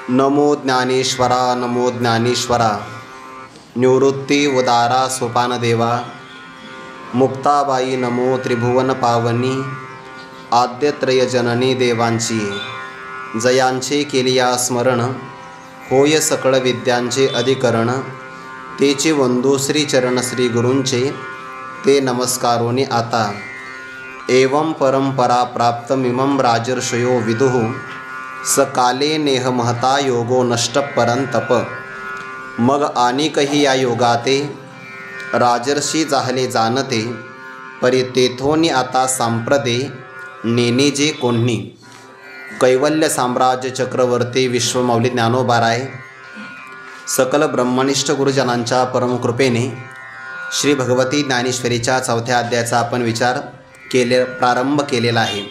नमो ज्ञानेश्वरा नमो ज्ञानेश्वरा निवृत्ती उदारा सोपानदेवा मुक्ताबाई नमो त्रिभुवन पावनी आद्यत्रय जननी देवांची जयांचे केलिया स्मरण होय सकळ विद्यांचे अधिकरण तेचे वंदू श्री चरण श्री गुरूंचे ते नमस्कारोनी आता एवं परंपरा प्राप्तमिमं राजर्षयो विदुः सकाले नेह महता योगो नष्ट परंतप मग आणिकही या योगाते राजर्षी जाहले जानते परी तेथोनी आता सांप्रदे नेने जे कोण्ही कैवल्य साम्राज्य चक्रवर्ती विश्वमौली ज्ञानोबाराय सकल ब्रह्मनिष्ठ गुरुजनांच्या परमकृपेने श्री भगवती ज्ञानेश्वरीच्या 4थ्या अध्यायाचा आपण विचार प्रारंभ केलेला आहे।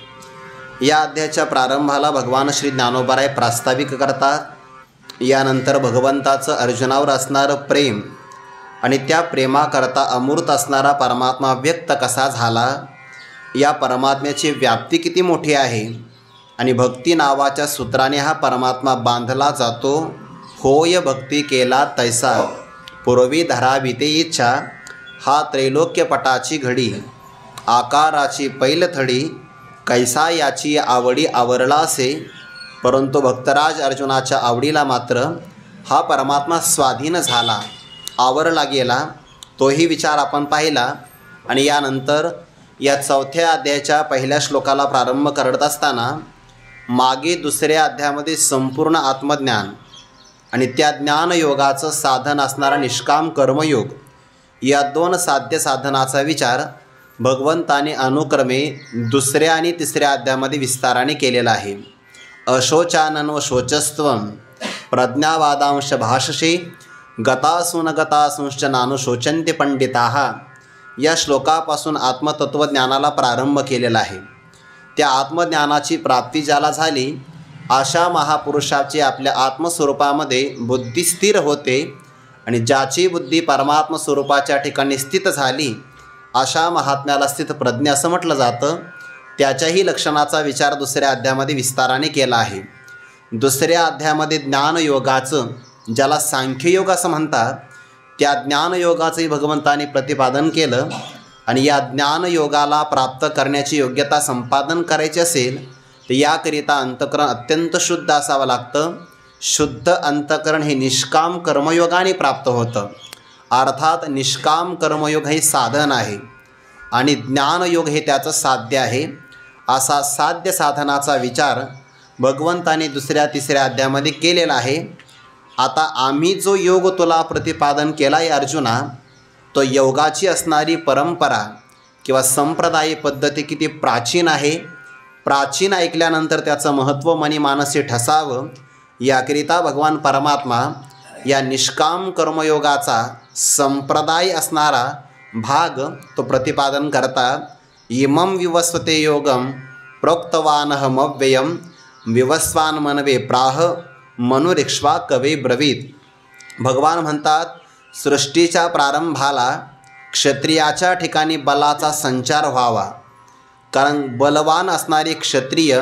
या अध्यायाच्या प्रारंभाला भगवान श्री ज्ञानोबाराय प्रास्ताविक करतात। यानंतर भगवंताचं अर्जुनावर असणारं प्रेम आणि त्या प्रेमाकरता अमूर्त असणारा परमात्मा व्यक्त कसा झाला, या परमात्म्याची व्याप्ती किती मोठी आहे आणि भक्ती नावाच्या सूत्राने हा परमात्मा बांधला जातो। होय भक्ती केला तैसा पूर्वी धरावी ते इच्छा, हा त्रैलोक्यपटाची घडी आकाराची पैलथडी कैसा याची आवडी आवरला असे। परंतु भक्तराज अर्जुनाच्या आवडीला मात्र हा परमात्मा स्वाधीन झाला, आवरला गेला, तोही विचार आपण पाहिला। आणि यानंतर या 4थ्या अध्यायाच्या पहिल्या श्लोकाला प्रारंभ करत असताना मागे 2ऱ्या अध्यायामध्ये संपूर्ण आत्मज्ञान आणि त्या ज्ञानयोगाचं साधन असणारा निष्काम कर्मयोग, या 2 साध्य साधनाचा विचार भगवंताने अनुक्रमे 2ऱ्या आणि 3ऱ्या अध्यायामध्ये विस्ताराने केलेला आहे। अशोचानन व शोचस्त्वं प्रज्ञावादांश भाषसे गतासून गतासूंश्च नानुशोचन्ते पंडिताः, या श्लोकापासून आत्मतत्वज्ञानाला प्रारंभ केलेला आहे। त्या आत्मज्ञानाची प्राप्ती ज्याला झाली, अशा महापुरुषाची आपल्या आत्मस्वरूपामध्ये बुद्धी स्थिर होते आणि ज्याची बुद्धी परमात्म स्वरूपाच्या ठिकाणी स्थित झाली, अशा महात्म्याला स्थितप्रज्ञ असं म्हटलं जातं। त्याच्याही लक्षणाचा विचार 2ऱ्या अध्यायामध्ये विस्ताराने केला आहे। 2ऱ्या अध्यायामध्ये ज्ञानयोगाचं, ज्याला सांख्ययोग असं म्हणतात, त्या ज्ञानयोगाचंही भगवंताने प्रतिपादन केलं। आणि या ज्ञानयोगाला प्राप्त करण्याची योग्यता संपादन करायची असेल तर याकरिता अंतःकरण अत्यंत शुद्ध असावं लागतं। शुद्ध अंतःकरण हे निष्काम कर्मयोगाने प्राप्त होतं, अर्थात निष्काम कर्मयोग हे साधन आहे आणि ज्ञानयोग हे त्याचं साध्य आहे। असा साध्य साधनाचा विचार भगवंताने 2ऱ्या 3ऱ्या अध्यायामध्ये केलेला आहे। आता आम्ही जो योग तुला प्रतिपादन केला आहे अर्जुना, तो योगाची असणारी परंपरा किंवा संप्रदाय पद्धती किती प्राचीन आहे, प्राचीन ऐकल्यानंतर त्याचं महत्त्व मनी मानसी ठसावं, याकरिता भगवान परमात्मा या निष्काम कर्मयोगाचा संप्रदाय असणारा भाग तो प्रतिपादन करतात। इमं विवस्वते योगम प्रोक्तवानहमव्ययम विवस्वान मनवे प्राह मनुरिक्ष्वा कवे ब्रवीत। भगवान म्हणतात, सृष्टीच्या प्रारंभाला क्षत्रियाच्या ठिकाणी बलाचा संचार व्हावा, कारण बलवान असणारे क्षत्रिय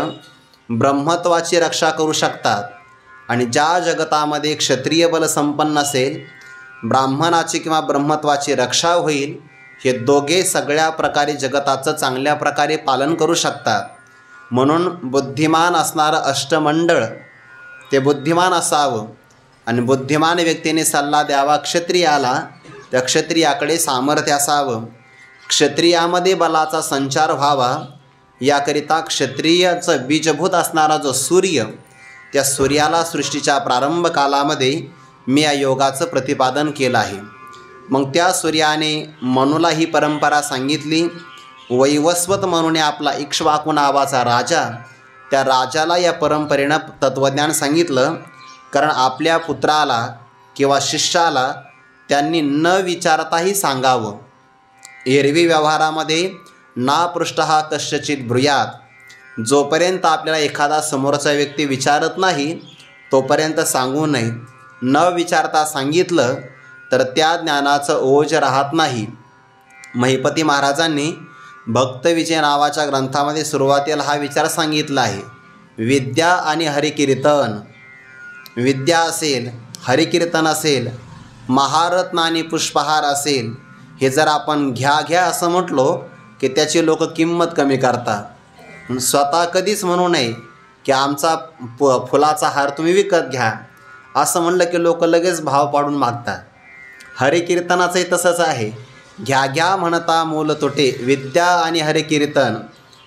ब्रह्मत्वाची रक्षा करू शकतात। आणि ज्या जगतामध्ये क्षत्रिय बल संपन्न असेल, ब्राह्मणाची किंवा ब्रह्मत्वाची रक्षा होईल, हे दोघे सगळ्या प्रकारे जगताचं चांगल्या प्रकारे पालन करू शकतात। म्हणून बुद्धिमान असणारं अष्टमंडळ ते बुद्धिमान असावं आणि बुद्धिमान व्यक्तीने सल्ला द्यावा क्षत्रियाला, त्या क्षत्रियाकडे सामर्थ्य असावं, क्षत्रियामध्ये बलाचा संचार व्हावा, याकरिता क्षत्रियाचं बीजभूत असणारा जो सूर्य, त्या सूर्याला सृष्टीच्या प्रारंभ कालामध्ये मी या योगाचं प्रतिपादन केलं आहे। मग त्या सूर्याने मनुला ही परंपरा सांगितली। वैवस्वत मनुने आपला इक्ष्वाकू नावाचा राजा, त्या राजाला या परंपरेनं तत्त्वज्ञान सांगितलं, कारण आपल्या पुत्राला किंवा शिष्याला त्यांनी न विचारताही सांगावं। एरवी व्यवहारामध्ये ना पृष्ठः कश्चित ब्रूयात, जोपर्यंत आपल्याला एखादा समोरचा व्यक्ती विचारत नाही तोपर्यंत सांगू नये। न विचारता सांगितलं तर त्या ज्ञानाचं ओझ राहत नाही। महिपती महाराजांनी भक्तविजय नावाच्या ग्रंथामध्ये सुरुवातीला हा विचार सांगितला आहे। विद्या आणि हरिकीर्तन, विद्या असेल, हरिकीर्तन असेल, महारत्न आणि पुष्पहार असेल, हे जर आपण घ्या घ्या असं म्हटलो की त्याची लोक किंमत कमी करतात. स्वतः कधीच म्हणू नये की आमचा फुलाचा हार तुम्ही विकत घ्या असं म्हणलं की लोक लगेच भाव पाडून मागतात. हरिकीर्तनाचंही तसंच आहे. घ्या घ्या म्हणता मोल तोटे, विद्या आणि हरिकीर्तन,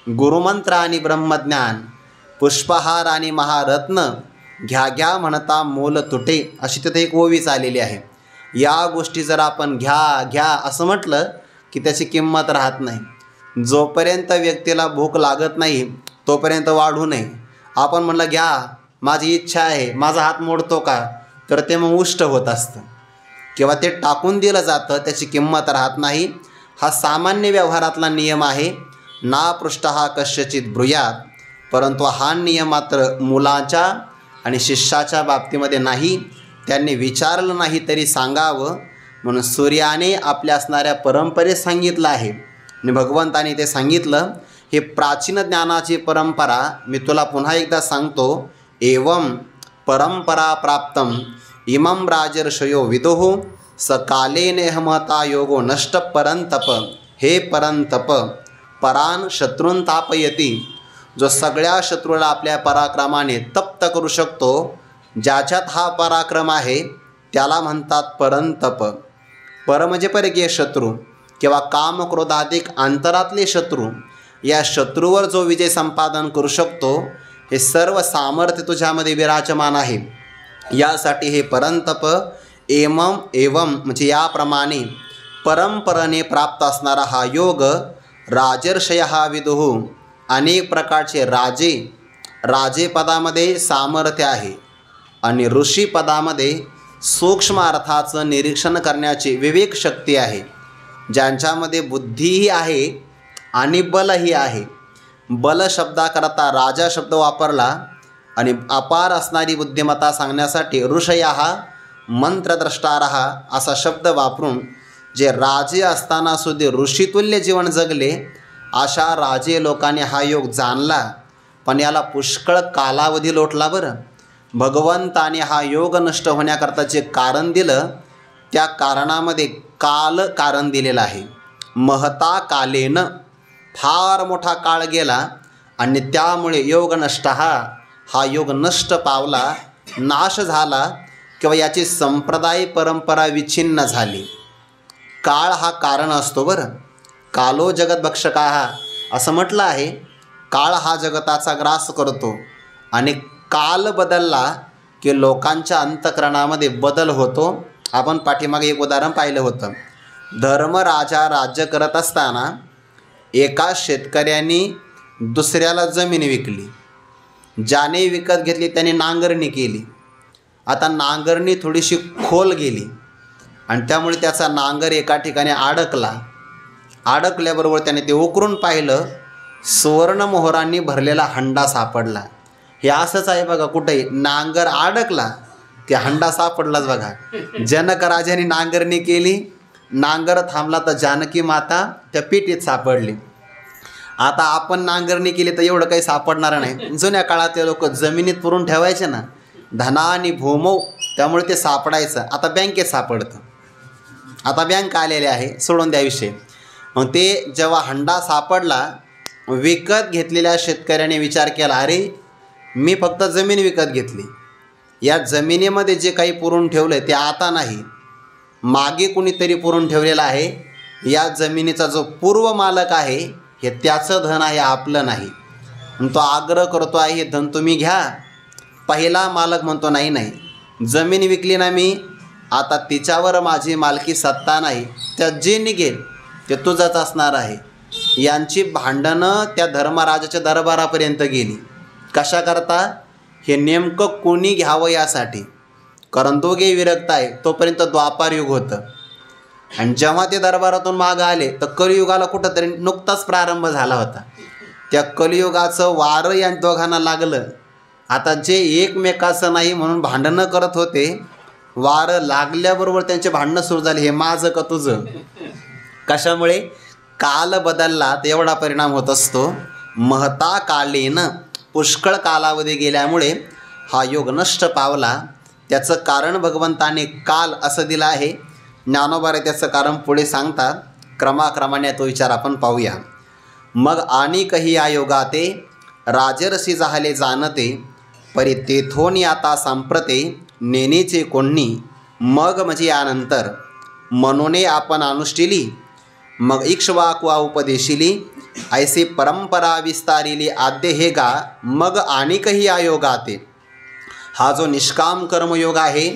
गुरुमंत्र आणि ब्रह्मज्ञान, पुष्पहार आणि महारत्न, घ्या घ्या म्हणता मोल तुटे, अशी तिथे एक ओवी आलेली आहे. या गोष्टी जर आपण घ्या घ्या असं म्हटलं की त्याची किंमत राहत नाही. जोपर्यंत व्यक्तीला भूक लागत नाही तोपर्यंत वाढू नये. आपण म्हणलं घ्या, माझी इच्छा आहे, माझा हात मोडतो का, तर ते मग उष्ट होत असतं किंवा ते टाकून दिलं जातं, त्याची किंमत राहत नाही. हा सामान्य व्यवहारातला नियम आहे. ना पृष्ठहा कश्यचित ब्रूयात, परंतु हा नियम मात्र मुलाच्या आणि शिष्याच्या बाबतीमध्ये नाही. त्यांनी विचारलं नाही तरी सांगावं म्हणून सूर्याने आपल्या असणाऱ्या परंपरेत सांगितलं आहे आणि भगवंताने ते सांगितलं. हे प्राचीन ज्ञानाची परंपरा मी तुला पुन्हा एकदा सांगतो. एवं परंपरा प्राप्तम इमं राजर्षयो विदुः सकाले नेहमता योगो नष्ट परंतप. हे परंतप, परान शत्रून तापयती, जो सगळ्या शत्रूला आपल्या पराक्रमाने तप्त करू शकतो, ज्याच्यात हा पराक्रम आहे त्याला म्हणतात परंतप. पर म्हणजे परकीय शत्रू किंवा काम क्रोधाधिक अंतरातले शत्रू. या शत्रूवर जो विजय संपादन करू शकतो, हे सर्व सामर्थ्य तुझ्यामध्ये विराजमान आहे. यासाठी हे परंतप एवं म्हणजे याप्रमाणे परंपरेने प्राप्त असणारा हा योग राजर्षयः विदुः. अनेक प्रकारचे राजे पदामध्ये सामर्थ्य आहे आणि ऋषी पदामध्ये सूक्ष्म अर्थाचं निरीक्षण करण्याची विवेक शक्ती आहे, ज्यांच्यामध्ये बुद्धीही आहे आणि बलही आहे. बल शब्दाकरता राजा शब्द वापरला आणि अपार असणारी बुद्धिमत्ता सांगण्यासाठी ऋषयः मंत्रद्रष्टारः असा शब्द वापरून जे राजे असताना सुद्धा ऋषितुल्य जीवन जगले अशा राजे लोकांनी हा योग जाणला, पण याला पुष्कळ कालावधी लोटला. बरं, भगवंताने हा योग नष्ट होण्याकरता जे कारण दिलं त्या कारणामध्ये काल कारण दिलेलं आहे. महता कालेन, फार मोठा काळ गेला आणि त्यामुळे योग नष्ट हा योग नष्ट पावला, नाश झाला किंवा याची संप्रदाय परंपरा विच्छिन्न झाली. काळ हा कारण असतो. बरं, कालो जगतभक्षकाः असं म्हटलं आहे. काळ हा जगताचा ग्रास करतो आणि काल बदलला की लोकांच्या अंतःकरणामध्ये बदल होतो. आपण पाठीमागे एक उदाहरण पाहिलं होतं. धर्मराजा राज्य करत असताना एका शेतकऱ्यांनी दुसऱ्याला जमीन विकली. ज्याने विकत घेतली त्याने नांगरणी केली. आता नांगरणी थोडीशी खोल गेली आणि त्यामुळे त्याचा नांगर एका ठिकाणी अडकल्याबरोबर त्याने ते उकरून पाहिलं, सुवर्णमोहरांनी भरलेला हंडा सापडला. हे असंच आहे बघा, कुठेही नांगर अडकला की हंडा सापडलाच बघा. जनक राजाने नांगरणी केली, नांगर थांबला तर जानकी माता त्या पेटीत सापडली. आता आपण नांगरणी केली तर एवढं काही सापडणार नाही. जुन्या काळातले लोक जमिनीत पुरून ठेवायचे ना, धना आणि भूमौ, त्यामुळे ते सापडायचं. आता बँकेत सापडतं. आता बँक आलेले आहे, सोडून द्या विषय. मग ते जेव्हा हंडा सापडला, विकत घेतलेल्या शेतकऱ्याने विचार केला, अरे मी फक्त जमीन विकत घेतली, या जमिनीमध्ये जे काही पुरून ठेवलं ते आता नाही, मागे कुणीतरी पुरून ठेवलेलं आहे. या जमिनीचा जो पूर्व मालक आहे हे त्याचं धन आहे, आपलं नाही. तो आग्रह करतो आहे, हे धन तुम्ही घ्या. पहिला मालक म्हणतो नाही, जमीन विकली ना मी, आता तिच्यावर माझी मालकी सत्ता नाही, त्यात जे निघेल ते तुझंच असणार आहे. यांची भांडणं त्या धर्मराजाच्या दरबारापर्यंत गेली. कशाकरता? हे नेमकं कोणी घ्यावं यासाठी. कारण दोघे विरक्त आहे. तोपर्यंत द्वापार युग होतं आणि जेव्हा ते दरबारातून मागं आले तर कलियुगाला कुठंतरी नुकताच प्रारंभ झाला होता. त्या कलियुगाचं वारं या दोघांना लागलं. आता जे एकमेकाचं नाही म्हणून भांडणं करत होते, वारं लागल्याबरोबर त्यांचे भांडणं सुरू झाले, हे माझं का तुझं. कशामुळे? काल बदलला तर एवढा परिणाम होत असतो. महता कालेन, पुष्कळ कालावधी गेल्यामुळे हा योग नष्ट पावला त्याचं कारण भगवंताने काल असं दिलं आहे. ज्ञानोबा त्याचं कारण पुढे सांगतात. क्रमाक्रमाने तो विचार आपण पाहूया. मग आणि कही आयोगाते राजर्षी झाले जाणते, परी तेथोनी आता सांप्रते नेनेचे कोणी. मग म्हणजे यानंतर मनोने आपण अनुष्ठिली, मग इक्ष्वाकुवा उपदेशिली, ऐसे परंपरा विस्तारिली आद्य हे गा. मग आणि काही आयोगाते, हा जो निष्काम कर्मयोग आहे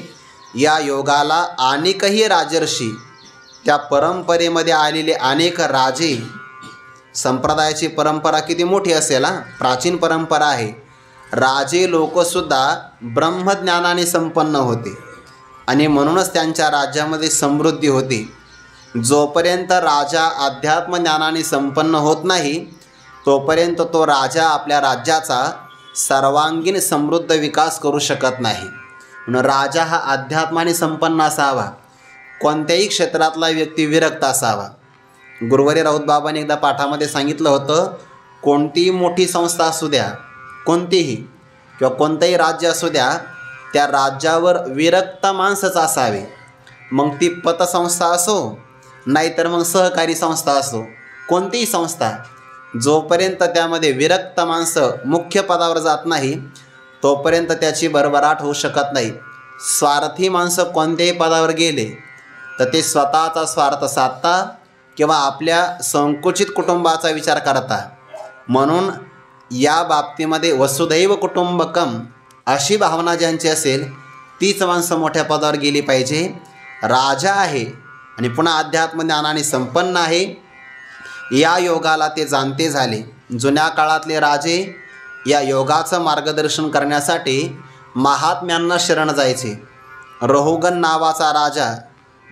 या योगाला अनेकही राजर्षी, त्या परंपरेमध्ये आलेले अनेक राजे, संप्रदायाची परंपरा किती मोठी असेल, प्राचीन परंपरा आहे. राजे लोकसुद्धा ब्रह्मज्ञानाने संपन्न होते आणि म्हणूनच त्यांच्या राज्यामध्ये समृद्धी होती. जोपर्यंत राजा अध्यात्मज्ञानाने संपन्न होत नाही तोपर्यंत तो राजा आपल्या राज्याचा सर्वांगीण समृद्ध विकास करू शकत नाही. म्हणून राजा हा अध्यात्माने संपन्न असावा, कोणत्याही क्षेत्रातला व्यक्ती विरक्त असावा. गुरुवारी राऊत बाबांनी एकदा पाठामध्ये सांगितलं होतं, कोणतीही मोठी संस्था असू द्या, कोणतीही किंवा कोणतंही राज्य असू द्या, त्या राज्यावर विरक्त माणसंच असावे. मग ती पतसंस्था असो नाहीतर मग सहकारी संस्था असो, कोणतीही संस्था, जोपर्यंत त्यामध्ये विरक्त माणसं मुख्य पदावर जात नाही तोपर्यंत त्याची भरभराट होऊ शकत नाही. स्वार्थी माणसं कोणत्याही पदावर गेले तर ते स्वतःचा स्वार्थ साधता किंवा आपल्या संकुचित कुटुंबाचा विचार करता. म्हणून या बाबतीमध्ये वसुधैव कुटुंबकम अशी भावना ज्यांची असेल तीच माणसं मोठ्या पदावर गेली पाहिजे. राजा आहे आणि पुन्हा अध्यात्मज्ञानाने संपन्न आहे, या योगाला ते जाणते झाले. जुन्या काळातले राजे या योगाचं मार्गदर्शन करण्यासाठी महात्म्यांना शरण जायचे. रहुगण नावाचा राजा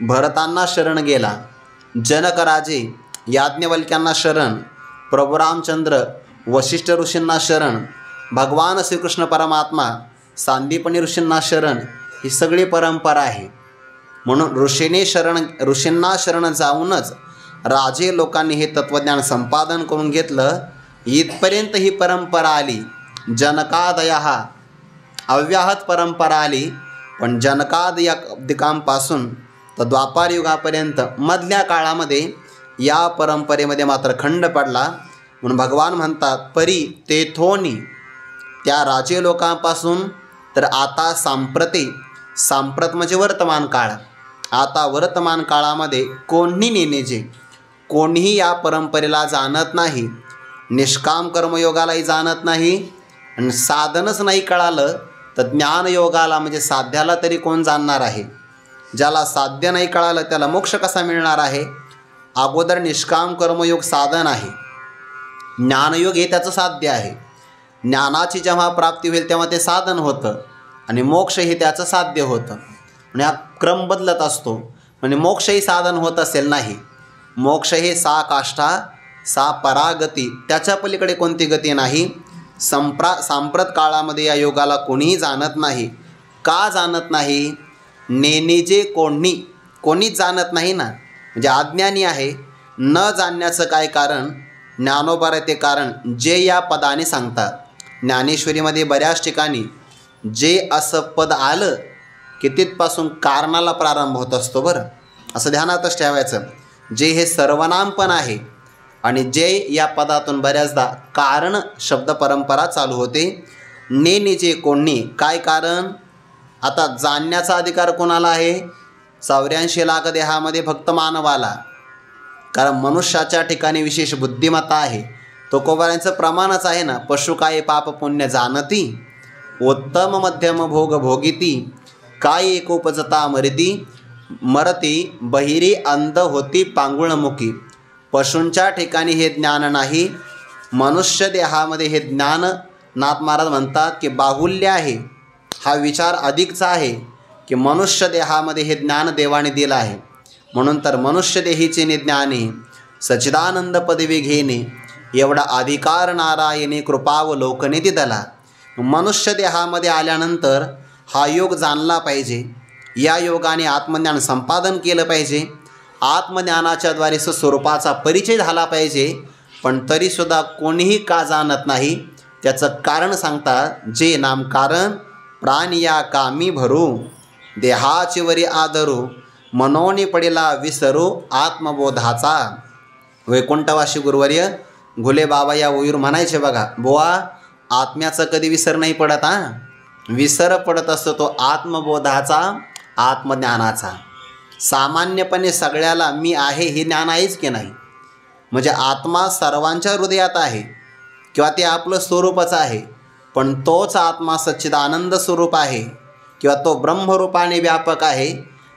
भरतांना शरण गेला, जनक राजे याज्ञवल्क्यांना शरण, प्रभू रामचंद्र वशिष्ठ ऋषींना शरण, भगवान श्रीकृष्ण परमात्मा सांदीपनी ऋषींना शरण. ही सगळी परंपरा आहे. म्हणून ऋषींना शरण जाऊनच राजे लोकांनी हे तत्त्वज्ञान संपादन करून घेतलं. इथपर्यंत ही परंपरा आली. जनकादया अव्याहत परंपरा आली. पण जनकादिकांपासून तर द्वापार युगापर्यंत मधल्या काळामध्ये या परंपरेमध्ये मात्र खंड पडला. म्हणून भगवान म्हणतात, परी तेथोनी, त्या राजे लोकांपासून तर आता सांप्रत म्हणजे वर्तमान काळ. आता वर्तमान काळामध्ये कोणी नेनेजे, कोणीही या परंपरेला जाणत नाही, निष्काम कर्मयोगालाही जाणत नाही. आणि साधनच नाही कळालं तर ज्ञानयोगाला म्हणजे साध्याला तरी कोण जाणणार आहे. ज्याला साध्य नाही कळालं त्याला मोक्ष कसा मिळणार आहे. अगोदर निष्काम कर्मयोग साधन आहे, ज्ञानयोग हे त्याचं साध्य आहे. ज्ञानाची जेव्हा प्राप्ती होईल तेव्हा ते साधन होतं आणि मोक्ष हे त्याचं साध्य होतं. आणि हा क्रम बदलत असतो. म्हणजे मोक्षही साधन होत असेल नाही. मोक्ष हे सा काष्ठा सा परागती, त्याच्या पलीकडे कोणती गती नाही. सांप्रत काळामध्ये या योगाला कोणीही जाणत नाही. का जाणत नाही? नेनेजे कोणीच जाणत नाही ना. म्हणजे अज्ञानी आहे. न जाणण्याचं काय कारण? ज्ञानोबा ते कारण जे या पदाने सांगतात. ज्ञानेश्वरीमध्ये बऱ्याच ठिकाणी जे असं पद आलं की तिथपासून कारणाला प्रारंभ होत असतो. बरं, असं ध्यानातच ठेवायचं. जे हे सर्वनाम पण आहे आणि जे या पदातून बऱ्याचदा कारण शब्द परंपरा चालू होते. नेनेजे कोणी, काय कारण? आता जाणण्याचा अधिकार कोणाला आहे? 84 लाख देहामध्ये फक्त मानवाला. कारण मनुष्याच्या ठिकाणी विशेष बुद्धिमत्ता आहे. तुकोबारांचं प्रमाणच आहे ना, पशु काय पाप पुण्य जाणती, उत्तम मध्यम भोग भोगिती, काय एकोपजता मरती बहिरी अंध होती पांगुळमुखी. पशूंच्या ठिकाणी हे ज्ञान नाही, मनुष्य देहामध्ये हे ज्ञान. नाथ महाराज म्हणतात की बाहुल्य आहे. हा विचार अधिकचा आहे की मनुष्य देहामध्ये हे ज्ञान देवाने दिलं आहे. म्हणून तर मनुष्य देहीचे ज्ञाने सच्चिदानंद पदवी घेणे, एवढा अधिकार नारायणी कृपावलोकने दिदला. मनुष्य देहामध्ये आल्यानंतर हा योग जाणला पाहिजे. या योगाने आत्मज्ञान संपादन केलं पाहिजे. आत्मज्ञानाच्याद्वारे स्वरूपाचा परिचय झाला पाहिजे. पण तरीसुद्धा कोणीही का जाणत नाही त्याचं कारण सांगतात. जे नामकारण प्राण या कामी भरू, देहाची वरी आदरू, मनोनी पडिला विसरू आत्मबोधाचा. वैकुंठवासी गुरुवर्य घुले बाबा या ओळीवर म्हणायचे बघा, बुवा आत्म्याचा कधी विसर नाही पडत. विसर पडत असतो तो आत्मबोधाचा, आत्मज्ञानाचा. सामान्यपणे सगळ्याला मी आहे हे ज्ञान आहेच की नाही. म्हणजे आत्मा सर्वांच्या हृदयात आहे किंवा ते आपलं स्वरूपच आहे, पण तोच आत्मा सच्चिदानंद स्वरूप आहे किंवा तो ब्रह्मरूपाने व्यापक आहे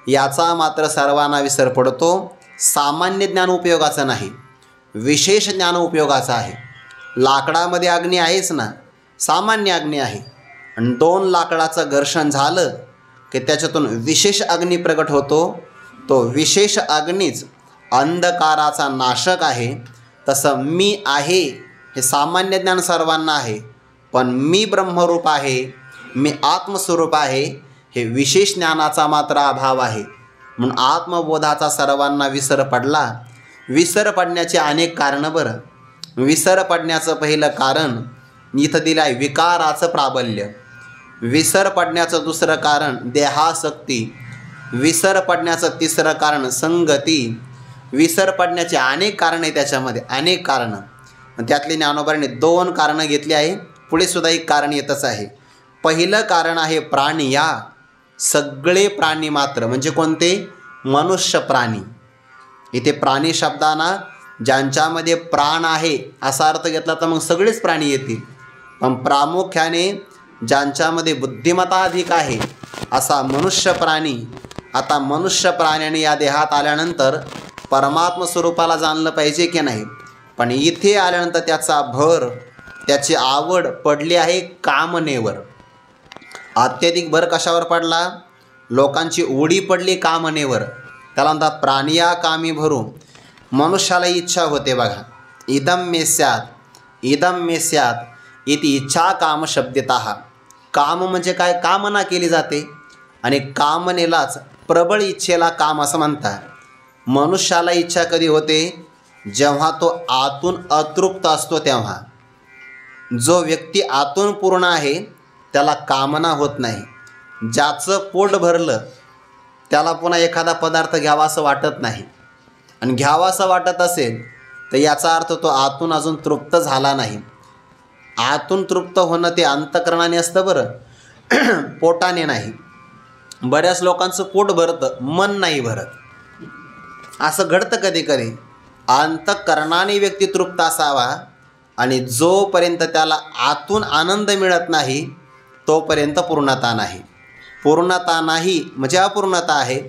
याचा मात्र सर्वांना विसर पडतो. सामान्य ज्ञान उपयोगाचं नाही, विशेष ज्ञान उपयोगाचं आहे. लाकडामध्ये अग्नी आहेच ना, सामान्य अग्नी आहे, आणि 2 लाकडाचं घर्षण झालं की त्याच्यातून विशेष अग्नी प्रगट होतो. तो विशेष अग्नीच अंधकाराचा नाशक आहे. तसं मी आहे हे सामान्य ज्ञान सर्वांना आहे, पण मी ब्रह्मरूप आहे, मी आत्मस्वरूप आहे हे विशेष ज्ञानाचा मात्र अभाव आहे. म्हणून आत्मबोधाचा सर्वांना विसर पडला. विसर पडण्याचे अनेक कारणं. बरं, विसर पडण्याचं पहिलं कारण इथं दिलं आहे विकाराचं प्राबल्य. विसर पडण्याचं दुसरं कारण देहासक्ती. विसर पडण्याचं तिसरं कारण संगती. विसर पडण्याचे अनेक कारणं आहे, त्याच्यामध्ये अनेक कारणं. त्यातली ज्ञानोबांनी 2 कारणं घेतली आहे. पुढे सुद्धा एक कारण येतच आहे. पहिलं कारण आहे प्राणी. या सगळे प्राणी मात्र म्हणजे कोणते? मनुष्य प्राणी. इथे प्राणी शब्दांना ज्यांच्यामध्ये प्राण आहे असा अर्थ घेतला तर मग सगळेच प्राणी येतील, पण प्रामुख्याने ज्यांच्यामध्ये बुद्धिमत्ता अधिक आहे असा मनुष्य प्राणी. आता मनुष्य प्राण्याने या देहात आल्यानंतर परमात्म स्वरूपाला जाणलं पाहिजे की नाही, पण इथे आल्यानंतर त्याचा भर, त्याची आवड पडली आहे कामनेवर. अत्यधिक भर कशावर पडला? लोकांची ओढी पडली कामनेवर. त्याला म्हणतात प्राणिया कामी भरू. मनुष्याला इच्छा होते बघा, इदम मे स्यात, इदम मे स्यात इति इच्छा काम शब्दतः. काम म्हणजे काय? कामना केली जाते, आणि कामनेलाच प्रबळ इच्छेला काम असं म्हणतात. मनुष्याला इच्छा कधी होते? जेव्हा तो आतून अतृप्त असतो तेव्हा. जो व्यक्ती आतून पूर्ण आहे त्याला कामना होत नाही. ज्याचं पोट भरलं त्याला पुन्हा एखादा पदार्थ घ्यावा असं वाटत नाही, आणि घ्यावा असं वाटत असेल तर याचा अर्थ तो आतून अजून तृप्त झाला नाही. आतून तृप्त होणं ते अंतःकरणाने असतं बरं, पोटाने नाही. बऱ्याच लोकांचं पोट भरतं, मन नाही भरत. असं घडतं कधी कधी. अंतःकरणाने व्यक्ती तृप्त असावा, आणि जोपर्यंत त्याला आतून आनंद मिळत नाही तोपर्यंत पूर्णता नाही. पूर्णता नाही म्हणजे अपूर्णता आहे,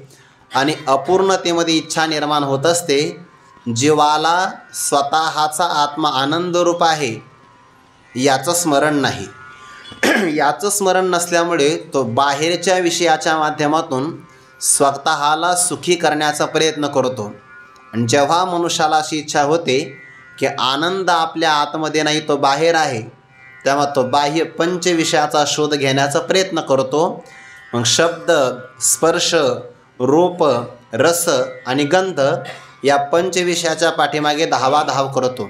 आणि अपूर्णतेमध्ये इच्छा निर्माण होत असते. जीवाला स्वतःचा आत्मा आनंदरूप आहे याचं स्मरण नाही. याचं स्मरण नसल्यामुळे तो बाहेरच्या विषयाच्या माध्यमातून स्वतःला सुखी करण्याचा प्रयत्न करतो. आणि जेव्हा मनुष्याला अशी इच्छा होते की आनंद आपल्या आतमध्ये नाही तो बाहेर आहे, तेव्हा तो बाह्य पंचविषयाचा शोध घेण्याचा प्रयत्न करतो. मग शब्द, स्पर्श, रूप, रस आणि गंध या पंचविषयाच्या पाठीमागे धावाधाव करतो.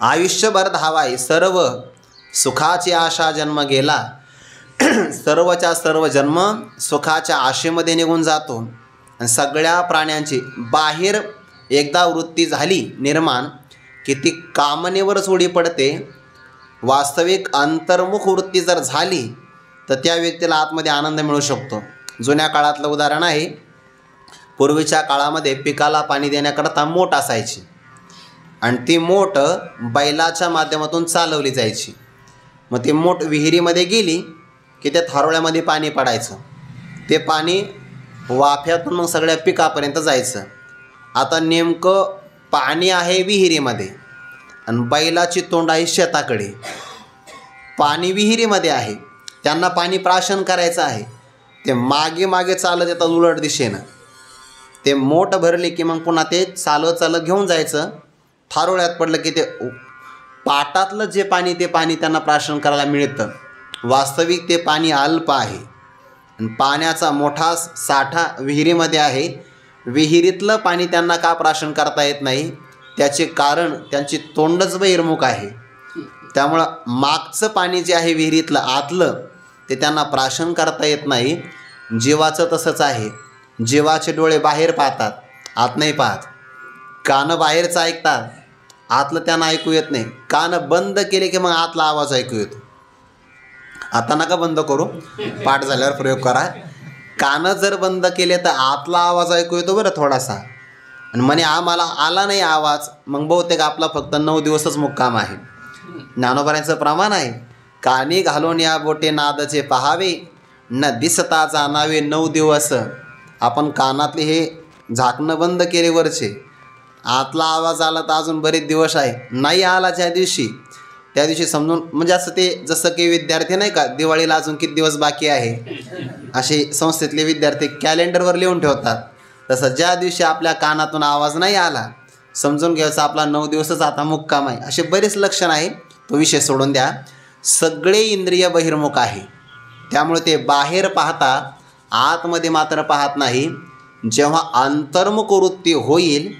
आयुष्यभर धावाय, सर्व सुखाची आशा जन्म गेला. सर्वच्या सर्व जन्म सुखाच्या आशेमध्ये निघून जातो. आणि सगळ्या प्राण्यांची बाहेर एकदा वृत्ती झाली निर्माण की ती कामनेवरच उडी पडते. वास्तविक अंतर्मुख वृत्ती जर झाली तर त्या व्यक्तीला आतमध्ये आनंद मिळू शकतो. जुन्या काळातलं उदाहरण आहे, पूर्वीच्या काळामध्ये पिकाला पाणी देण्याकरता मोट असायची, आणि ती मोट बैलाच्या माध्यमातून चालवली जायची. मग ती मोट विहिरीमध्ये गेली की त्या थारोळ्यामध्ये पाणी पडायचं. ते पाणी वाफ्यातून मग सगळ्या पिकापर्यंत जायचं. आता नेमकं पाणी आहे विहिरीमध्ये आणि बैलाची तोंड आहे शेताकडे. पाणी विहिरीमध्ये आहे, त्यांना पाणी प्राशन करायचं आहे. ते मागे मागे चालत येतात उलट दिशेनं. ते मोठ भरले की मग पुन्हा ते चालत चालत घेऊन जायचं. थारोळ्यात पडलं की ते पाटातलं जे पाणी ते पाणी त्यांना प्राशन करायला मिळतं. वास्तविक ते पाणी अल्प आहे, आणि पाण्याचा मोठा साठा विहिरीमध्ये आहे. विहिरीतलं पाणी त्यांना का प्राशन करता येत नाही? त्याचे कारण त्यांची तोंडच बहिर्मुख आहे. त्यामुळं मागचं पाणी जे आहे विहिरीतलं आतलं ते त्यांना प्राशन करता येत नाही. जीवाचं तसंच आहे. जीवाचे डोळे बाहेर पाहतात, आत नाही पाहत. कानं बाहेरचं ऐकतात, आतलं त्यांना ऐकू येत नाही. कानं बंद केले की मग आतला आवाज ऐकू येतो. आता नका बंद करू, पाठ झाल्यावर प्रयोग करा. कानं जर बंद केले तर आतला आवाज ऐकू येतो बरं थोडासा. आणि म्हणे आम्हाला आला नाही आवाज, मग बहुतेक आपला फक्त 9 दिवसच मुक्काम आहे. ज्ञानोबांचं प्रमाण आहे, कानी घालून या बोटे नादचे पहावे, न दिसता जाणावे 9 दिवस. आपण कानातले हे झाकणं बंद केले वरचे, आतला आवाज आला तर अजून बरेच दिवस आहे. नाही आला त्या दिवशी समजून, म्हणजे असं ते जसं की विद्यार्थी नाही का, दिवाळीला अजून किती दिवस बाकी आहे असे संस्थेतले विद्यार्थी कॅलेंडरवर लिहून ठेवतात. तसं ज्या दिवशी आपल्या कानातून आवाज नाही आला, समजून घ्यायचा आपला 9 दिवसच आता मुक्काम आहे. असे बरेच लक्षण आहे. तो विषय सोडून द्या. सगळे इंद्रिय बहिर्मुख आहे, त्यामुळे ते बाहेर पाहतात, आतमध्ये मात्र पाहत नाही. जेव्हा अंतर्मुख वृत्ती होईल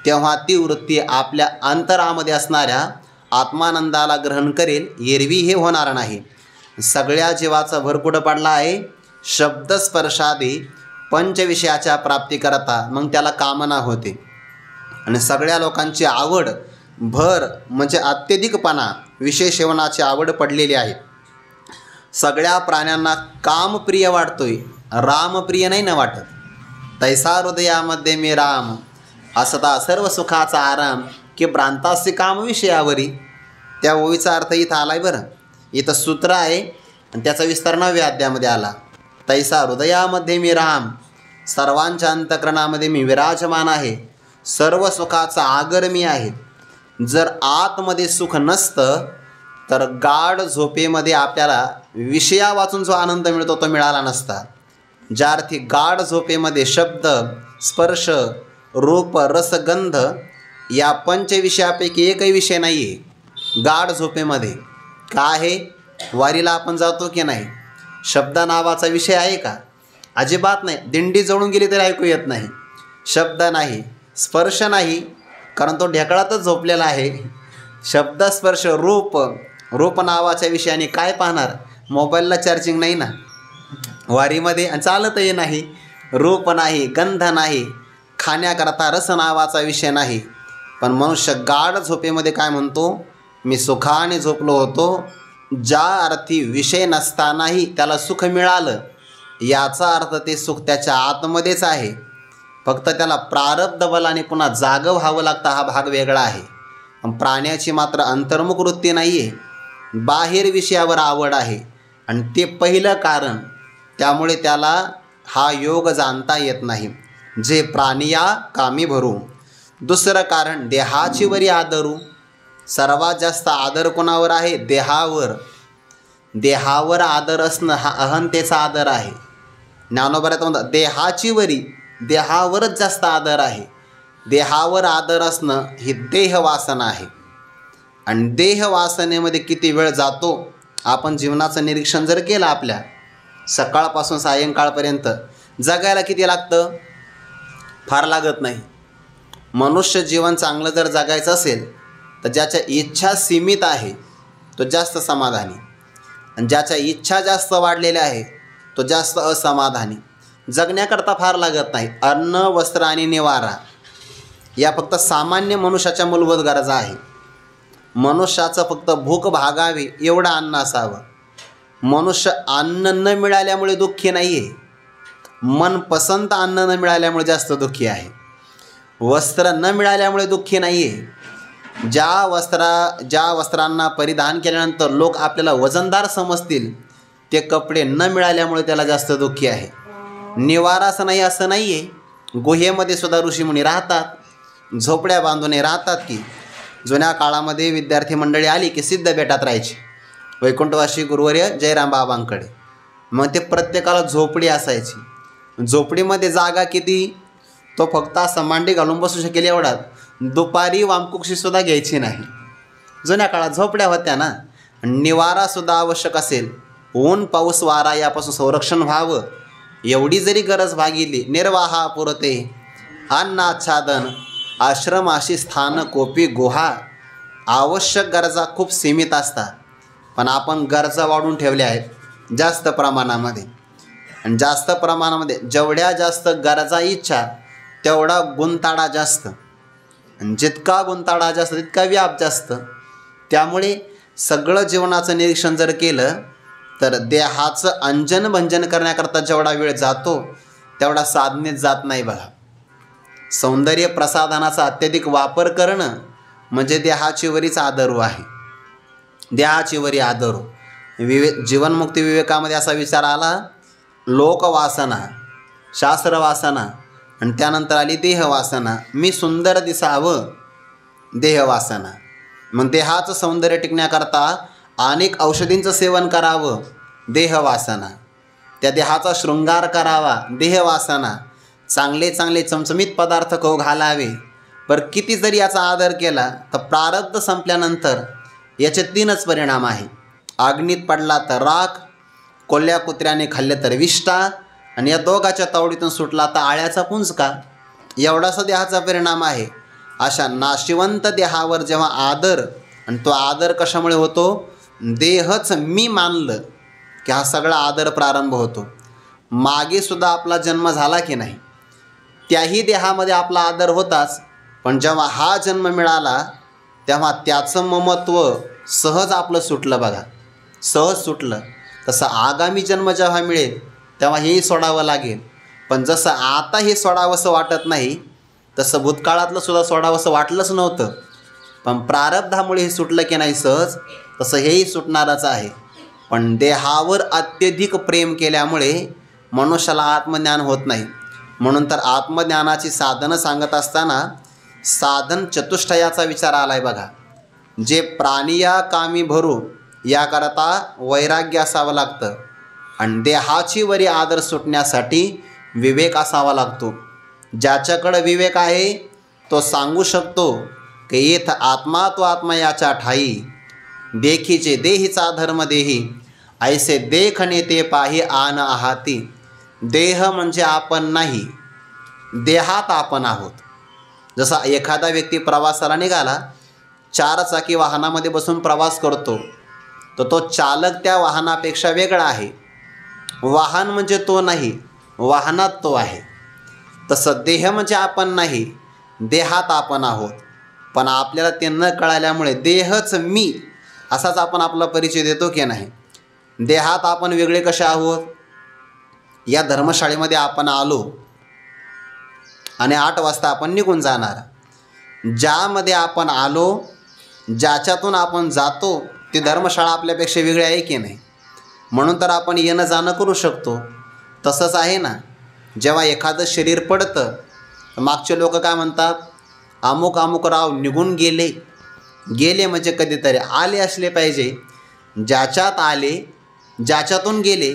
तेव्हा ती वृत्ती आपल्या अंतरामध्ये असणाऱ्या आत्मानंदाला ग्रहण करेल. एरवी हे होणार नाही. सगळ्या जीवाचा भर कुठं पडला आहे? शब्दस्पर्शादी पंचविषयाच्या प्राप्तीकरता. मग त्याला कामना होते. आणि सगळ्या लोकांची आवड भर म्हणजे अत्यधिकपणा, विषय सेवनाची आवड पडलेली आहे. सगळ्या प्राण्यांना कामप्रिय वाटतोय, रामप्रिय नाही ना वाटत. तैसा हृदयामध्ये मी राम, असता सर्व सुखाचा आराम, की भ्रांतासी काम विषयावरी. त्या ओवीचा अर्थ इथं आला आहे बरं. इथं सूत्र आहे आणि त्याचा विस्तार 9व्या अध्यायामध्ये आला. तैसा हृदयामध्ये मी राम, सर्वांच्या अंतःकरणामध्ये मी विराजमान आहे, सर्व सुखाचा आगर मी आहे. जर आतमध्ये सुख नसतं तर गाढ झोपेमध्ये आपल्याला विषया वाचून जो आनंद मिळतो तो मिळाला नसता. ज्या अर्थी गाढ झोपेमध्ये शब्द, स्पर्श, रूप, रस, गंध या पंचविषयापैकी एकही विषय नाही आहे गाढ झोपेमध्ये. का आहे? वारीला आपण जातो की नाही, शब्द नावाचा विषय आहे का? अजिबात नाही. दिंडी जळून गेली तरी ऐकू येत नाही. शब्द नाही, स्पर्श नाही, कारण तो ढेकळातच झोपलेला आहे. शब्द, स्पर्श, रूप नावाच्या विषयाने काय पाहणार? मोबाईलला चार्जिंग नाही ना वारीमध्ये, आणि चालतही नाही. रूप नाही, गंध नाही, खाण्याकरता रस नावाचा विषय नाही. पण मनुष्य गाढ झोपेमध्ये काय म्हणतो? मी सुखाने झोपलो होतो. ज्या अर्थी विषय नसतानाही त्याला सुख मिळालं, याचा अर्थ ते सुख त्याच्या आतमध्येच आहे. फक्त त्याला प्रारब्ध बलाने पुन्हा जागं व्हावं लागतं, हा भाग वेगळा आहे. प्राण्याची मात्र अंतर्मुख वृत्ती नाही आहे, बाहेर विषयावर आवड आहे, आणि ते पहिलं कारण. त्यामुळे त्याला हा योग जाणता येत नाही. जे प्राणिया कामी भरू. दुसरं कारण, देहाची वरी आदरू. सर्वात जास्त आदर कोणावर आहे? देहावर. देहावर आदर असणं हा अहंतेचा आदर आहे. ज्ञानोबारात म्हणतात देहाची वरी, देहावरच जास्त आदर आहे. देहावर आदर असणं ही देहवासना आहे. आणि देहवासनेमध्ये किती वेळ जातो? आपण जीवनाचं निरीक्षण जर केलं आपल्या, सकाळपासून सायंकाळपर्यंत जगायला किती लागतं? फार लागत नाही. मनुष्य जीवन चांगलं जर जगायचं असेल तर ज्याच्या इच्छा सीमित आहे तो जास्त समाधानी, आणि ज्याच्या इच्छा जास्त वाढलेल्या आहे तो जास्त असमाधानी. जगण्याकरता फार लागत नाही. अन्न, वस्त्र आणि निवारा या फक्त सामान्य मनुष्याच्या मूलभूत गरजा आहे. मनुष्याचं फक्त भूक भागावी एवढं अन्न असावं. मनुष्य अन्न न मिळाल्यामुळे दुःखी नाही आहे, मनपसंत अन्न न मिळाल्यामुळे जास्त दुःखी आहे. वस्त्र न मिळाल्यामुळे दुःखी नाही आहे. ज्या वस्त्रांना परिधान केल्यानंतर लोक आपल्याला वजनदार समजतील, ते कपडे न मिळाल्यामुळे त्याला जास्त दुःखी आहे. निवाराचं नाही असं नाही आहे. गुहेमध्ये सुद्धा ऋषीमुनी राहतात, झोपड्या बांधून राहतात. की जुन्या काळामध्ये विद्यार्थी मंडळी आली की सिद्ध बेटात राहायची, वैकुंठवासी गुरुवर्य जयराम बाबांकडे. मग ते प्रत्येकाला झोपडी असायची. झोपडीमध्ये जागा किती? तो फक्त असं मांडी घालून बसू शकेल एवढाच. दुपारी वामकुक्षीसुद्धा घ्यायची नाही. जुन्या काळात झोपड्या होत्या ना. निवारासुद्धा आवश्यक असेल, ऊन, पाऊस, वारा यापासून संरक्षण व्हावं एवढी जरी गरज भागिली, निर्वाहा पुरते अन्नाच्छादन, आश्रमाशी स्थान, कोपी, गुहा. आवश्यक गरजा खूप सीमित असतात, पण आपण गरजा वाढून ठेवल्या आहेत. जास्त प्रमाणामध्ये. आणि जास्त प्रमाणामध्ये जेवढ्या जास्त गरजा इच्छा तेवढा गुंताडा जास्त, आणि जितका गुंताडा जास्त तितका व्याप जास्त. त्यामुळे सगळं जीवनाचं निरीक्षण जर केलं तर देहाचं अंजन भंजन करण्याकरता जेवढा वेळ जातो तेवढा साधनेत जात नाही बघा. सौंदर्य प्रसाधनाचा अत्यधिक वापर करणं म्हणजे देहाची वरीच आदरू आहे. देहाची वरी आदरू. जीवनमुक्ती विवेकामध्ये असा विचार आला, लोकवासना, शास्त्रवासना आणि त्यानंतर आली देहवासना. मी सुंदर दिसावं, देहवासना. मग देहाचं सौंदर्य टिकण्याकरता अनेक औषधींचं सेवन करावं, देहवासना. त्या देहाचा शृंगार करावा, देहवासना. चांगले चांगले चमचमीत पदार्थ खाऊ घालावे. बरं किती जरी याचा आदर केला तर प्रारब्ध संपल्यानंतर याचे 3च परिणाम आहे. अग्नीत पडला तर राख, कोल्ह्या कुत्र्याने खाल्ले तर विष्ठा, आणि या दोघाच्या तावडीतून सुटला तर आळ्याचा पुंजका. एवढासा देहाचा परिणाम आहे. अशा नाशिवंत देहावर जेव्हा आदर, आणि तो आदर कशामुळे होतो, देहच मी मानलं की हा सगळा आदर प्रारंभ होतो. मागे सुद्धा आपला जन्म झाला की नाही, त्याही देहामध्ये आपला आदर होताच, पण जेव्हा हा जन्म मिळाला तेव्हा त्याचं ममत्व सहज आपलं सुटलं बघा, सहज सुटलं. तसं आगामी जन्म जेव्हा मिळेल तेव्हा हेही सोडावं लागेल. पण जसं आता हे सोडावंसं वाटत नाही तसं भूतकाळातलं सुद्धा सोडावंसं वाटलंच नव्हतं, पण प्रारब्धामुळे हे सुटलं की नाही सहज, तसं हेही सुटणारच आहे. पण देहावर अत्यधिक प्रेम केल्यामुळे मनुष्याला आत्मज्ञान होत नाही. म्हणून तर आत्मज्ञानाची साधनं सांगत असताना साधन चतुष्टयाचा विचार आला आहे बघा. जे प्राणिया कामी भरू याकरता वैराग्य असावं लागतं, आणि देहाची वरी आदर सुटण्यासाठी विवेक असावा लागतो. ज्याच्याकडं विवेक आहे तो सांगू शकतो की येथ आत्मा तो आत्मा याच्या ठाई, देखीचे देहीचा धर्म देही, ऐसे देखणे ते पाही आन आहाती. देह म्हणजे आपण नाही, देहात आपण आहोत. जसा एखादा व्यक्ती प्रवासाला निघाला, 4 चाकी वाहनामध्ये बसून प्रवास करतो, तर तो चालक त्या वाहनापेक्षा वेगळा आहे. वाहन म्हणजे तो नाही, वाहनात तो आहे. तसं देह म्हणजे आपण नाही, देहात आपण आहोत. पण आपल्याला ते न कळाल्यामुळे देहच मी असाच आपण आपला परिचय देतो की नाही. देहात आपण वेगळे कसे आहोत. या धर्मशाळेमध्ये आपण आलो आणि 8 वाजता आपण निघून जाणार. ज्यामध्ये आपण आलो, ज्याच्यातून आपण जातो, ती धर्मशाळा आपल्यापेक्षा वेगळी आहे की नाही. म्हणून तर आपण येणं जाणं करू शकतो. तसंच आहे ना, जेव्हा एखादं शरीर पडतं मागचे लोक काय म्हणतात, अमुक अमुक राव निघून गेले. गेले म्हणजे कधीतरी आले असले पाहिजे. ज्याच्यात आले, ज्याच्यातून गेले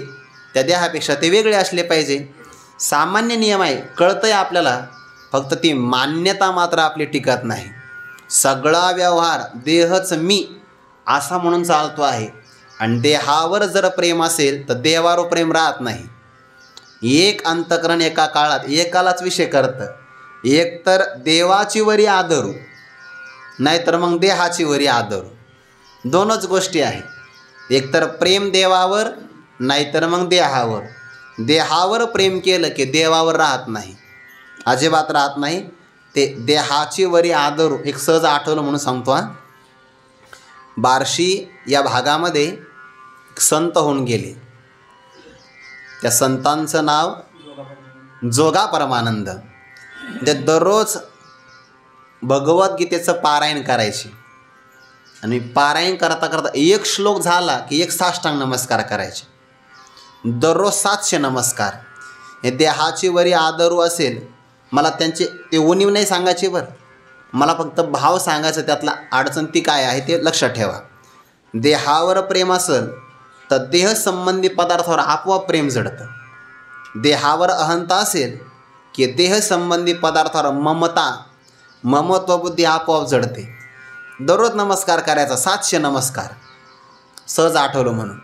त्या देहापेक्षा ते वेगळे असले पाहिजे. सामान्य नियम आहे, कळतं आहे आपल्याला, फक्त ती मान्यता मात्र आपली टिकत नाही. सगळा व्यवहार देहच मी असा म्हणून चालतो आहे. आणि देहावर जर प्रेम असेल तर देवावर प्रेम राहत नाही. एक अंतकरण एका काळात एकालाच विषय करतं. एक तर देवाची वरी आदरू, नाहीतर मग देहाची वरी आदरू. 2च गोष्टी आहेत. एकतर प्रेम देवावर, नाहीतर मग देहावर. देहावर प्रेम केलं की देवावर राहत नाही, अजिबात राहत नाही. ते देहाची वरी आदरू. एक सहज आठवलं म्हणून सांगतो. बार्शी या भागामध्ये संत होऊन गेले. त्या संतांचं नाव जोगा परमानंद. ते दररोज भगवद्गीतेचं पारायण करायचे, आणि पारायण करता करता एक श्लोक झाला की एक साष्टांग नमस्कार करायचे. दररोज 700 नमस्कार. हे देहाची वरी आदरू असेल. मला त्यांचे ते उणीव नाही सांगायची बरं, मला फक्त भाव सांगायचं, त्यातला अडचण ती काय आहे ते लक्षात ठेवा. देहावर प्रेम असेल तर देहसंबंधी पदार्थावर आपोआप प्रेम जडतं. देहावर अहंता असेल की देहसंबंधी पदार्थावर ममत्वबुद्धी आपोआप जडते. दररोज नमस्कार करायचा, 700 नमस्कार. सहज आठवलं म्हणून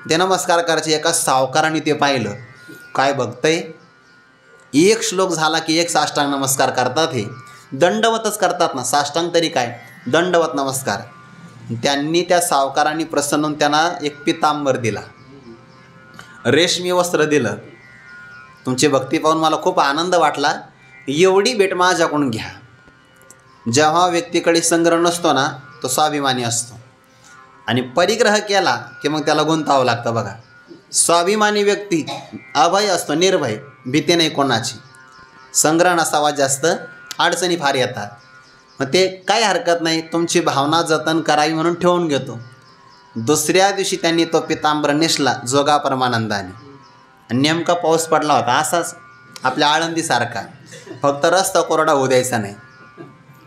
ते नमस्कार करायचे. एका सावकाराने ते पाहिलं, काय बघतंय, एक श्लोक झाला की एक साष्टांग नमस्कार करतात. हे दंडवतच करतात ना, साष्टांग तरी काय, दंडवत नमस्कार. त्यांनी त्या सावकारांनी प्रसन्न होऊन त्यांना एक पितांबर दिला. रेशमी वस्त्र दिलं. तुमची भक्ती पाहून मला खूप आनंद वाटला, एवढी भेट माझ्याकडून घ्या. जेव्हा व्यक्तीकडे संग्रह नसतो ना, तो स्वाभिमानी असतो आणि परिग्रह केला की मग त्याला गुंतावं लागतं. बघा, स्वाभिमानी व्यक्ती अभय असतो, निर्भय, भीती नाही कोणाची. संग्रह नसावा जास्त, अडचणी फार येतात. मग ते काय हरकत नाही, तुमची भावना जतन करावी म्हणून ठेवून घेतो. दुसऱ्या दिवशी त्यांनी तो पितांबर नेसला जोगा परमानंदाने. आणि नेमका पाऊस पडला होता, असाच आपल्या आळंदीसारखा. फक्त रस्ता कोरडा होऊ द्यायचा नाही.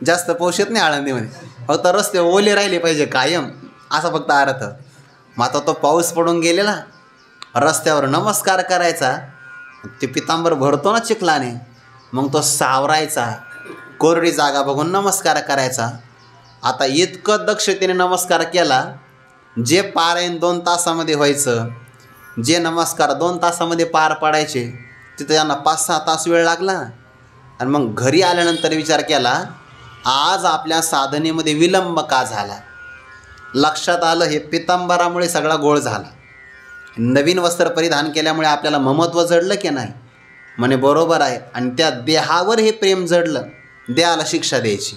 जास्त पाऊस येत नाही आळंदीमध्ये, फक्त रस्ते ओले राहिले पाहिजे कायम, असा फक्त अर्थ. मग आता तो पाऊस पडून गेलेला, रस्त्यावर नमस्कार करायचा. ते पितांबर भरतो ना चिखलाने, मग तो सावरायचा, कोरडी जागा बघून नमस्कार करायचा. आता इतकं दक्षतेने नमस्कार केला, जे पारायण 2 तासामध्ये व्हायचं, जे नमस्कार 2 तासामध्ये पार पाडायचे, तिथं त्यांना 5-6 तास वेळ लागला. आणि मग घरी आल्यानंतर विचार केला, आज आपल्या साधनेमध्ये विलंब का झाला. लक्षात आलं, हे पितांबरामुळे सगळा गोळ झाला. नवीन वस्त्र परिधान केल्यामुळे आपल्याला ममत्व जडलं की नाही. म्हणे बरोबर आहे. आणि त्या देहावर हे प्रेम जडलं, देहाला शिक्षा द्यायची.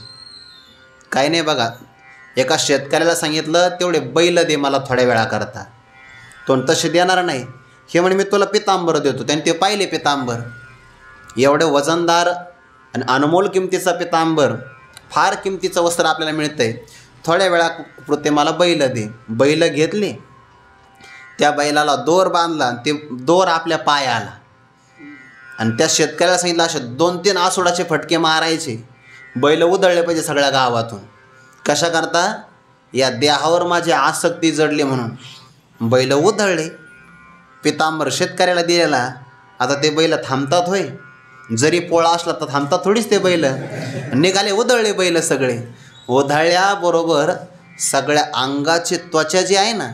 काही नाही. बघा, एका शेतकऱ्याला सांगितलं तेवढे बैल दे मला थोड्या वेळाकरता. तो तसे देणार नाही. हे म्हणे मी तुला पितांबर देतो. त्याने ते पाहिले पितांबर, एवढे वजनदार आणि अनमोल किमतीचा पितांबर, फार किमतीचं वस्त्र आपल्याला मिळतं आहे. थोड्या वेळापुरते मला बैल दे. बैल घेतले, त्या बैलाला दोर बांधला, ते दोर आपल्या पायाला. आणि त्या शेतकऱ्याला सांगितलं असे 2-3 आसोडाचे फटके मारायचे, बैल उधळले पाहिजे सगळ्या गावातून. कशा करता, या देहावर माझी आसक्ती जडली म्हणून. बैल उधळले. पितांबर शेतकऱ्याला दिलेला. आता ते बैल थांबतात होय? जरी पोळा असला तर थांबतात थोडीच ते बैल. निघाले, उधळले बैल सगळे. उधळल्याबरोबर सगळ्या अंगाची त्वचा जी आहे ना,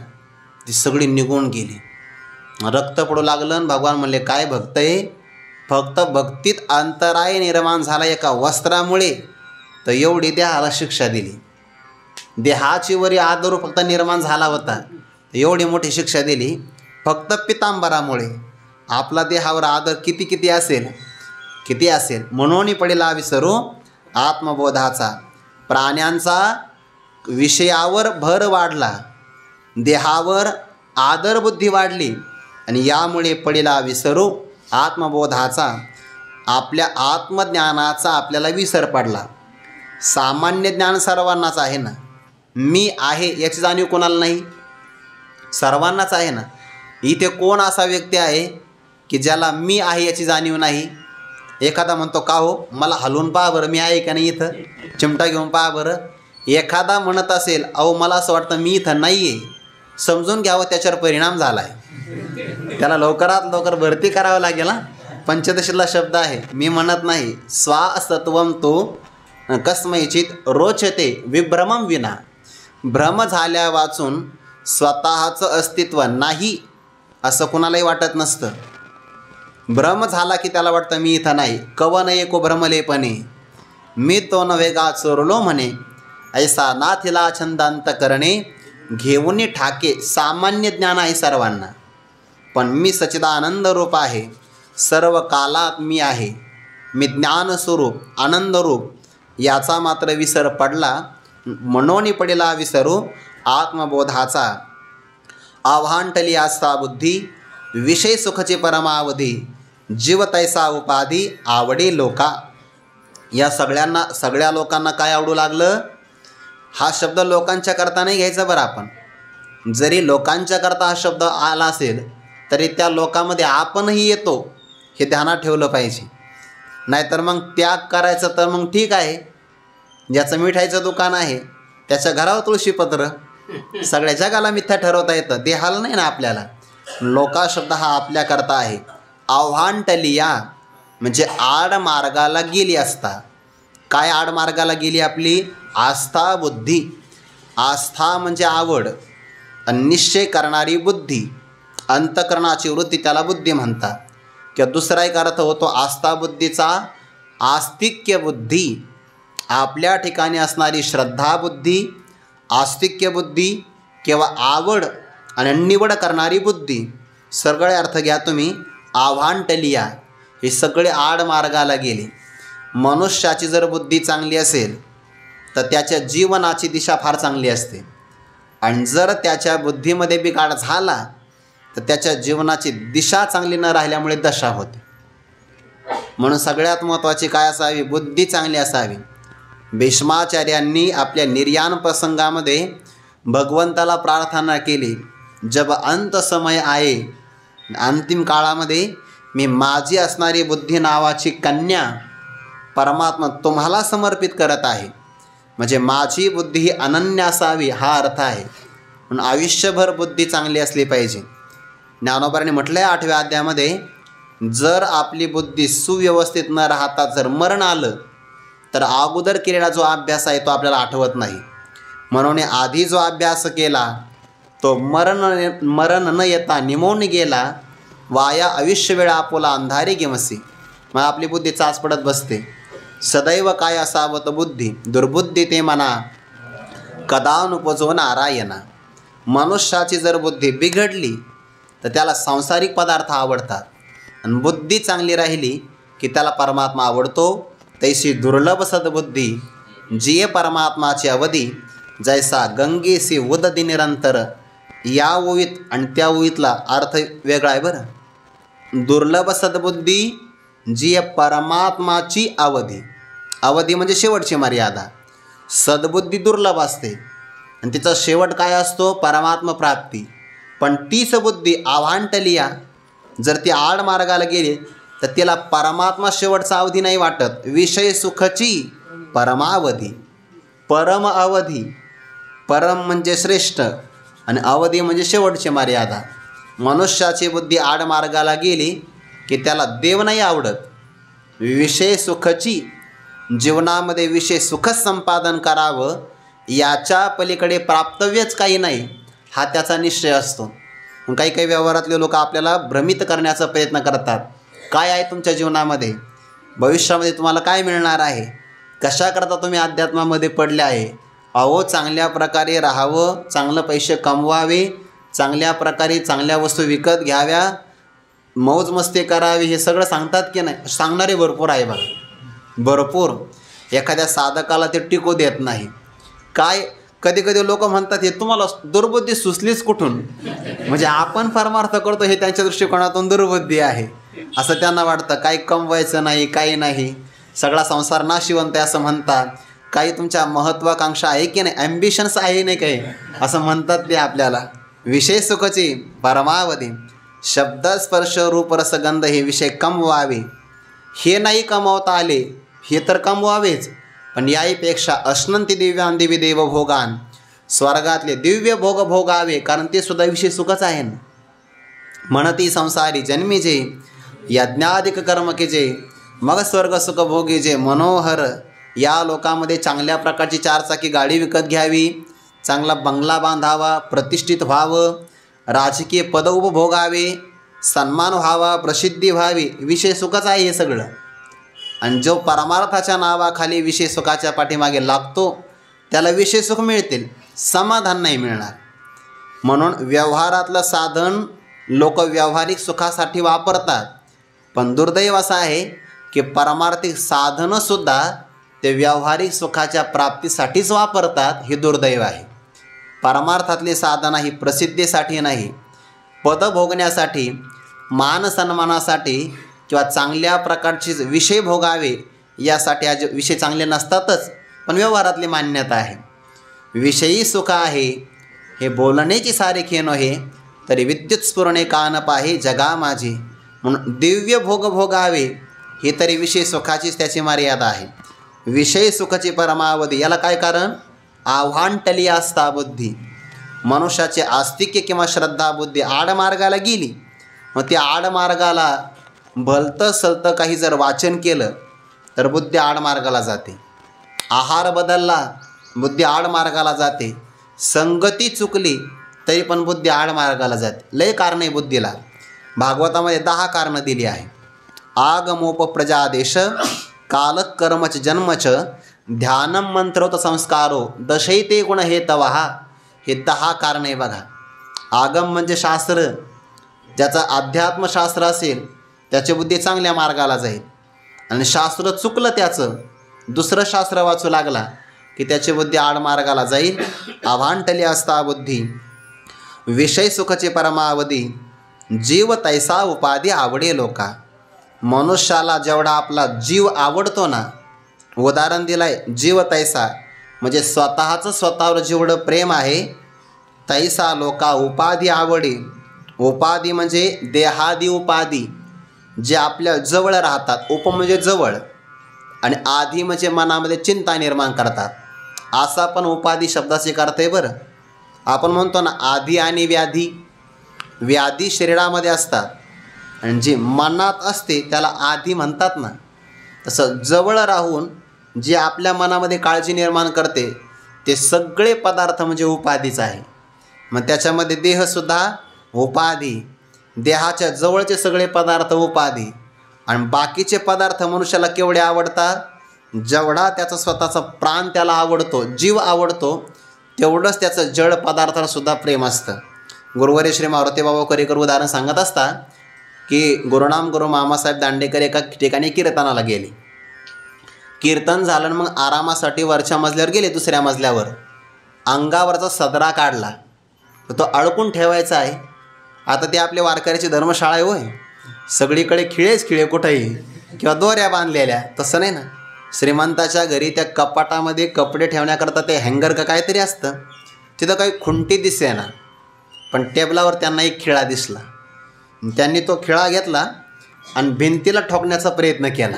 ती सगळी निघून गेली. रक्त पडू लागलं. आणि भगवान म्हणले, काय भक्त आहे, फक्त भक्तीत अंतराय निर्माण झाला एका वस्त्रामुळे, तर एवढी देहाला शिक्षा दिली. देहाची वरी आदरू फक्त निर्माण झाला होता, एवढी मोठी शिक्षा दिली फक्त पितांबरामुळे. आपला देहावर आदर किती असेल, किती असेल. म्हणून पडेला विसरू आत्मबोधाचा. प्राण्यांचा विषयावर भर वाढला, देहावर आदरबुद्धी वाढली, आणि यामुळे पडेला विसरू आत्मबोधाचा. आपल्या आत्मज्ञानाचा आपल्याला विसर पडला. सामान्य ज्ञान सर्वांनाच आहे ना. मी आहे याची जाणीव कोणाला नाही? सर्वांनाच आहे ना. इथे कोण असा व्यक्ती आहे की ज्याला मी आहे याची जाणीव नाही? एखादा म्हणतो, का हो मला हलवून पहा बरं, मी आहे का नाही इथं, चिमटा घेऊन पहा बरं. एखादा म्हणत असेल, अहो मला असं वाटतं मी इथं नाही आहे, समजून घ्यावं त्याच्यावर परिणाम झाला आहे. त्याला लवकरात लवकर भरती करावं लागेल. पंचदशीला शब्द आहे, मी म्हणत नाही. स्वासत्वम तो कस्मैचित रोचते विभ्रमम विना. भ्रम झाल्या वाचून स्वतःचं अस्तित्व नाही असं कुणालाही वाटत नसतं. भ्रम झाला की त्याला वाटतं मी इथं नाही. कवन एको भ्रमलेपणे मी तो नव्हे गा चोरलो म्हणे. ऐसा नाथिला छंदांत करणे घेऊन ठाके. सामान्य ज्ञान आहे सर्वांना, पण मी सच्चिदानंद रूप आहे, सर्व कालात मी आहे, मी ज्ञानस्वरूप आनंदरूप, याचा मात्र विसर पडला. म्हणून पडेला विसरू आत्मबोधाचा. आव्हांटली आस्था बुद्धी, विषय सुखचे परमावधी, जीव तैसा उपाधी आवडे लोका. या सगळ्या लोकांना काय आवडू लागलं? हा शब्द लोकांच्या करता नाही घ्यायचा बरं आपण. जरी लोकांच्या करता हा शब्द आला असेल तरी त्या लोकांमध्ये आपणही येतो हे ध्यानात ठेवलं पाहिजे. नाहीतर मग त्याग करायचं तर मग ठीक आहे, ज्याचं मिठाईचं दुकान आहे त्याच्या घरावर तुळशीपत्र. सगळ्या जगाला मिथ्या ठरवता येतं, देहाला नाही ना आपल्याला. लोका शब्द हा आपल्याकरता आहे. आव्हांटलिया म्हणजे आडमार्गाला गेली असता. काय आडमार्गाला गेली आपली? आस्था बुद्धी. आस्था म्हणजे आवड, निश्चय करणारी बुद्धी, अंतकरणाची वृत्ती, त्याला बुद्धी म्हणतात. किंवा दुसरा एक अर्थ होतो आस्था बुद्धीचा आस्तिक्य बुद्धी. आपल्या ठिकाणी असणारी श्रद्धा बुद्धी, आस्तिक्य बुद्धी किंवा आवड आणि निवड करणारी बुद्धी. सगळे अर्थ घ्या तुम्ही. आव्हान टलिया, हे सगळे आड मार्गाला गेले. मनुष्याची जर बुद्धी चांगली असेल तर त्याच्या जीवनाची दिशा फार चांगली असते, आणि जर त्याच्या बुद्धीमध्ये बिघाड झाला तर त्याच्या जीवनाची दिशा चांगली न राहिल्यामुळे दशा होते. म्हणून सगळ्यात महत्त्वाची काय असावी? बुद्धी चांगली असावी. भीष्माचार्यांनी आपल्या निर्याण प्रसंगामध्ये भगवंताला प्रार्थना केली, जब अंत समय आये, अंतिम काळामध्ये मी माझी असणारी बुद्धी नावाची कन्या परमात्मा तुम्हाला समर्पित करत आहे. म्हणजे माझी बुद्धी ही अनन्य असावी हा अर्थ आहे. म्हणून आयुष्यभर बुद्धी चांगली असली पाहिजे. ज्ञानोबांनी म्हटलं आहे 8व्या अध्यायामध्ये, जर आपली बुद्धी सुव्यवस्थित न राहता जर मरण आलं तर अगोदर केलेला जो अभ्यास आहे तो आपल्याला आठवत नाही. म्हणून आधी जो अभ्यास केला तो मरण न येता निमोन गेला, वाया आयुष्य वेळा आपोला अंधारी गेमसी. मग आपली बुद्धी चाच पडत बसते. सदैव काय असावत बुद्धी, दुर्बुद्धी ते मना, कदानुपजो नारायणा. मनुष्याची जर बुद्धी बिघडली तर त्याला सांसारिक पदार्थ आवडतात, आणि बुद्धी चांगली राहिली की त्याला परमात्मा आवडतो. तैसी दुर्लभ सद्बुद्धी जिये परमात्माची अवधी, जैसा गंगेसी उददी निरंतर. या ओवीत आणि त्या ओवीतला अर्थ वेगळा आहे बरं. दुर्लभ सद्बुद्धी जिये परमात्माची अवधी, अवधी म्हणजे शेवटची मर्यादा. सद्बुद्धी दुर्लभ असते आणि तिचा शेवट काय असतो? परमात्मा प्राप्ती. पण तीच बुद्धी आव्हान टलिया, जर ती आड मार्गाला गेली तर तिला परमात्मा शेवटचा अवधी नाही वाटत. विषय सुखची परमावधी, परम अवधी. परम म्हणजे श्रेष्ठ आणि अवधी म्हणजे शेवटची मर्यादा. मनुष्याची बुद्धी आड मार्गाला गेली की त्याला देव नाही आवडत. विषय सुखची, जीवनामध्ये विषय सुखच संपादन करावं, याच्या पलीकडे प्राप्तव्यच काही नाही हा त्याचा निश्चय असतो. काही काही व्यवहारातले लोक आपल्याला भ्रमित करण्याचा प्रयत्न करतात. काय आहे तुमच्या जीवनामध्ये, भविष्यामध्ये तुम्हाला काय मिळणार आहे, कशाकरता तुम्ही अध्यात्मामध्ये पडले आहे. अहो, चांगल्या प्रकारे राहावं, चांगलं पैसे कमवावे, चांगल्या प्रकारे चांगल्या वस्तू विकत घ्याव्या, मौज मस्ती करावी, हे सगळं सांगतात की नाही? सांगणारे भरपूर आहे बघा, भरपूर. एखाद्या साधकाला ते टिकू देत नाही. काय कधी कधी लोक म्हणतात, हे तुम्हाला दुर्बुद्धी सुचलीच कुठून? म्हणजे आपण परमार्थ करतो हे त्यांच्या दृष्टिकोनातून दुर्बुद्धी आहे असं त्यांना वाटतं. काही कमवायचं नाही, काही नाही, सगळा संसार नाशिवंत आहे असं म्हणतात. काही तुमच्या महत्त्वाकांक्षा आहे की नाही, ॲम्बिशन्स आहे नाही काही, असं म्हणतात ते आपल्याला. विषय सुखची परमावधी, शब्द स्पर्श रूप रसगंध हे विषय कमवावे. हे नाही कमवता आले, हे तर कमवावेच, पण याहीपेक्षा अश्नंती दिव्यांदिवी देव भोगान, स्वर्गातले दिव्य भोग भोगावे, कारण ते सुद्धा विषय सुखच आहे ना. म्हणती संसारी जन्मी जे, यज्ञाधिक कर्म केजे, मग स्वर्ग सुख भोगी जे मनोहर. या लोकामध्ये चांगल्या प्रकारची 4 चाकी गाडी विकत घ्यावी, चांगला बंगला बांधावा, प्रतिष्ठित व्हावं, राजकीय पद उपभोगावे, सन्मान व्हावा, प्रसिद्धी व्हावी, विषय सुखच आहे हे सगळं. आणि जो परमार्थाच्या नावाखाली विषय सुखाच्या पाठीमागे लागतो त्याला विषय सुख मिळतील, समाधान नाही मिळणार. म्हणून व्यवहारातलं साधन लोक व्यावहारिक सुखासाठी वापरतात, पण दुर्दैव असं आहे की परमार्थिक साधनंसुद्धा ते व्यावहारिक सुखाच्या प्राप्तीसाठीच वापरतात. हे दुर्दैव आहे. परमार्थातली साधना ही प्रसिद्धीसाठी नाही, पद भोगण्यासाठी, मान सन्मानासाठी किंवा चांगल्या प्रकारचे विषय भोगावे यासाठी. आज विषय चांगले नसतातच, पण व्यवहारातली मान्यता आहे. विषयी सुख आहे हे बोलण्याची सारे खेनो हे, तरी विद्युत स्फुरणे कान पाहे जगा माझी. म्हणून दिव्य भोग भोगावे हे तरी विषय सुखाचीच त्याची मर्यादा आहे. विषय सुखाची परमावधी, याला काय कारण? आव्हान टली आस्था बुद्धी. मनुष्याचे आस्तिक्य किंवा श्रद्धा बुद्धी आडमार्गाला गेली, मग त्या आडमार्गाला भलतं सलतं काही जर वाचन केलं तर बुद्धी आडमार्गाला जाते. आहार बदलला, बुद्धी आडमार्गाला जाते. संगती चुकली तरी पण बुद्धी आडमार्गाला जाते. लय कारण आहे बुद्धीला. भागवतामध्ये 10 कारणं दिली आहे. आगमोप प्रजादेश, कालकर्मच जन्मच, ध्यानम मंत्रोत संस्कारो, दशैते गुण हे तवहा. हे 10 कारणं आहे बघा. आगम म्हणजे शास्त्र, ज्याचा अध्यात्मशास्त्र असेल त्याची बुद्धी चांगल्या मार्गाला जाईल, आणि शास्त्र चुकलं त्याचं, दुसरं शास्त्र वाचू लागला की त्याची बुद्धी आडमार्गाला जाईल. आव्हांटली असता बुद्धी विषय सुखचे परमावधी, जीव तैसा उपाधी आवडे लोका. मनुष्याला जेवढा आपला जीव आवडतो ना, उदाहरण दिलंय जीव तैसा म्हणजे स्वतःचं स्वतःवर जेवढं प्रेम आहे, तैसा लोका उपाधी आवडी. उपाधी म्हणजे देहादी उपाधी जे आपल्या जवळ राहतात. उप म्हणजे जवळ, आणि आधी म्हणजे मनामध्ये चिंता निर्माण करतात. असा पण उपाधी शब्दाचे अर्थ आहे बरं. आपण म्हणतो ना आधी आणि व्याधी, व्याधी शरीरामध्ये असतात आणि जी मनात असते त्याला आधी म्हणतात ना. तसं जवळ राहून जे आपल्या मनामध्ये काळजी निर्माण करते ते सगळे पदार्थ म्हणजे उपाधीच आहे. मग त्याच्यामध्ये देहसुद्धा उपाधी, देहाच्या जवळचे सगळे पदार्थ उपाधी, आणि बाकीचे पदार्थ मनुष्याला केवढे आवडतात, जेवढा त्याचा स्वतःचा प्राण त्याला आवडतो, जीव आवडतो, तेवढंच त्याचं जड पदार्थांसुद्धा प्रेम असतं. गुरुवर्य श्री मारुती बाबा करेकर उदाहरण सांगत असतात की गुरुनाम गुरु मामासाहेब दांडेकर एका ठिकाणी कीर्तनाला गेले. कीर्तन झालं मग आरामासाठी वरच्या मजल्यावर गेले. दुसऱ्या मजल्यावर अंगावरचा सदरा काढला, तो अडकून ठेवायचा आहे. आता ते आपले वारकऱ्याची धर्मशाळा आहे होय, सगळीकडे खिळेच खिळे कुठेही, किंवा दोऱ्या बांधलेल्या. तसं नाही ना. श्रीमंताच्या घरी त्या कपाटामध्ये कपडे ठेवण्याकरता ते हँगर का काहीतरी असतं, तिथं काही खुंटी दिसे ना, पण टेबलावर त्यांना एक खिळा दिसला. त्यांनी तो खिळा घेतला आणि भिंतीला ठोकण्याचा प्रयत्न केला.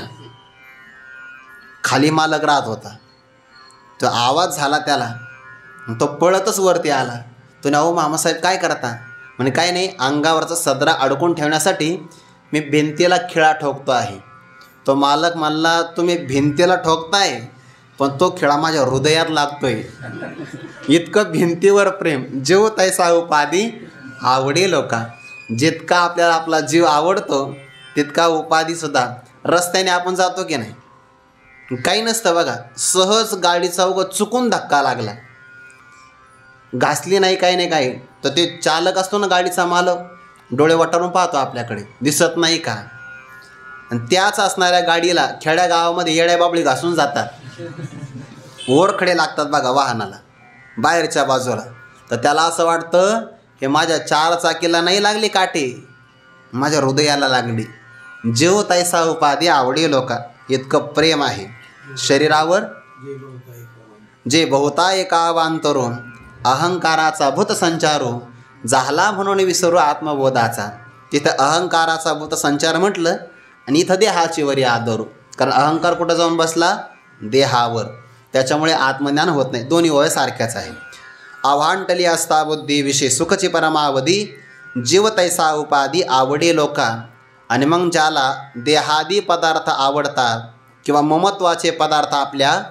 खाली मालक राहत होता, तो आवाज झाला त्याला, तो पळतच वरती आला. तो अहो मामासाहेब काय करता? म्हणजे काय नाही, अंगावरचा सदरा अडकून ठेवण्यासाठी मी भिंतीला खिळा ठोकतो आहे. तो मालक म्हणला तुम्ही भिंतीला ठोकताय, पण तो खिळा माझ्या हृदयात लागतोय. इतकं भिंतीवर प्रेम. जीव तैसा उपाधी आवडे लोका. जितका आपल्याला आपला जीव आवडतो तितका उपाधीसुद्धा. रस्त्याने आपण जातो की नाही, काही नसतं बघा, सहज गाडीचा उगाच चुकून धक्का लागला, घासली नाही काही नाही काही, तर ते चालक असतो ना गाडीचा मालक, डोळे वटारून पाहतो आपल्याकडे, दिसत नाही का. आणि त्याच असणाऱ्या गाडीला खेड्या गावामध्ये येड्या बाबळी घासून जातात, ओरखडे लागतात बघा वाहनाला बाहेरच्या बाजूला. तर त्याला असं वाटतं हे माझ्या चार चाकीला नाही लागली काटे, माझ्या हृदयाला लागली. जीव तैसा उपाधी आवडी लोका. इतकं प्रेम आहे शरीरावर. जे बहुता एका वांतरो, अहंकाराचा भूत संचारो, झाला म्हणून विसरू आत्मबोधाचा. तिथं अहंकाराचा भूत संचार म्हटलं, आणि इथं देहाची वरी आदरू. कारण अहंकार कुठं जाऊन बसला? देहावर. त्याच्यामुळे आत्मज्ञान होत नाही. दोन्ही वय सारख्याच आहे. आव्हांटली असता बुद्धी विषय सुखची परमावधी, जीव तैसा उपाधी आवडे लोका. आणि मग ज्याला देहादी पदार्थ आवडतात किंवा ममत्वाचे पदार्थ आपल्या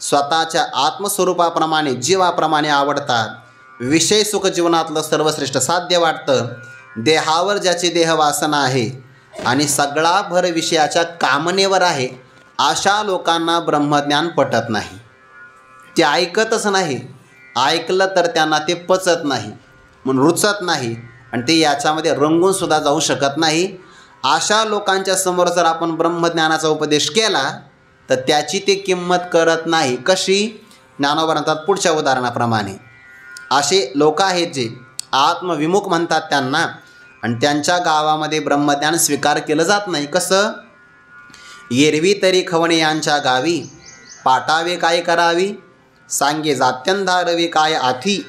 स्वतःच्या आत्मस्वरूपाप्रमाणे जीवाप्रमाणे आवडतात, विषय सुख जीवनातलं सर्वश्रेष्ठ साध्य वाटतं, देहावर ज्याची देहवासना आहे आणि सगळा भर विषयाच्या कामनेवर आहे, अशा लोकांना ब्रह्मज्ञान पटत नाही. ते ऐकतच नाही. ऐकलं तर त्यांना ते पचत नाही, म्हणून रुचत नाही, आणि ते याच्यामध्ये रंगूनसुद्धा जाऊ शकत नाही. अशा लोकांच्या समोर जर आपण ब्रह्मज्ञानाचा उपदेश केला तर त्याची ते किंमत करत नाही. कशी? ज्ञानोबा म्हणतात पुढच्या उदाहरणाप्रमाणे. असे लोक आहेत जे आत्मविमुख म्हणतात त्यांना, आणि त्यांच्या गावामध्ये ब्रह्मज्ञान स्वीकार केलं जात नाही. कसं? एरवी तरी खवणे यांच्या गावी, पाटावे काय करावी, सांगे जात्यंधारवी काय आथी.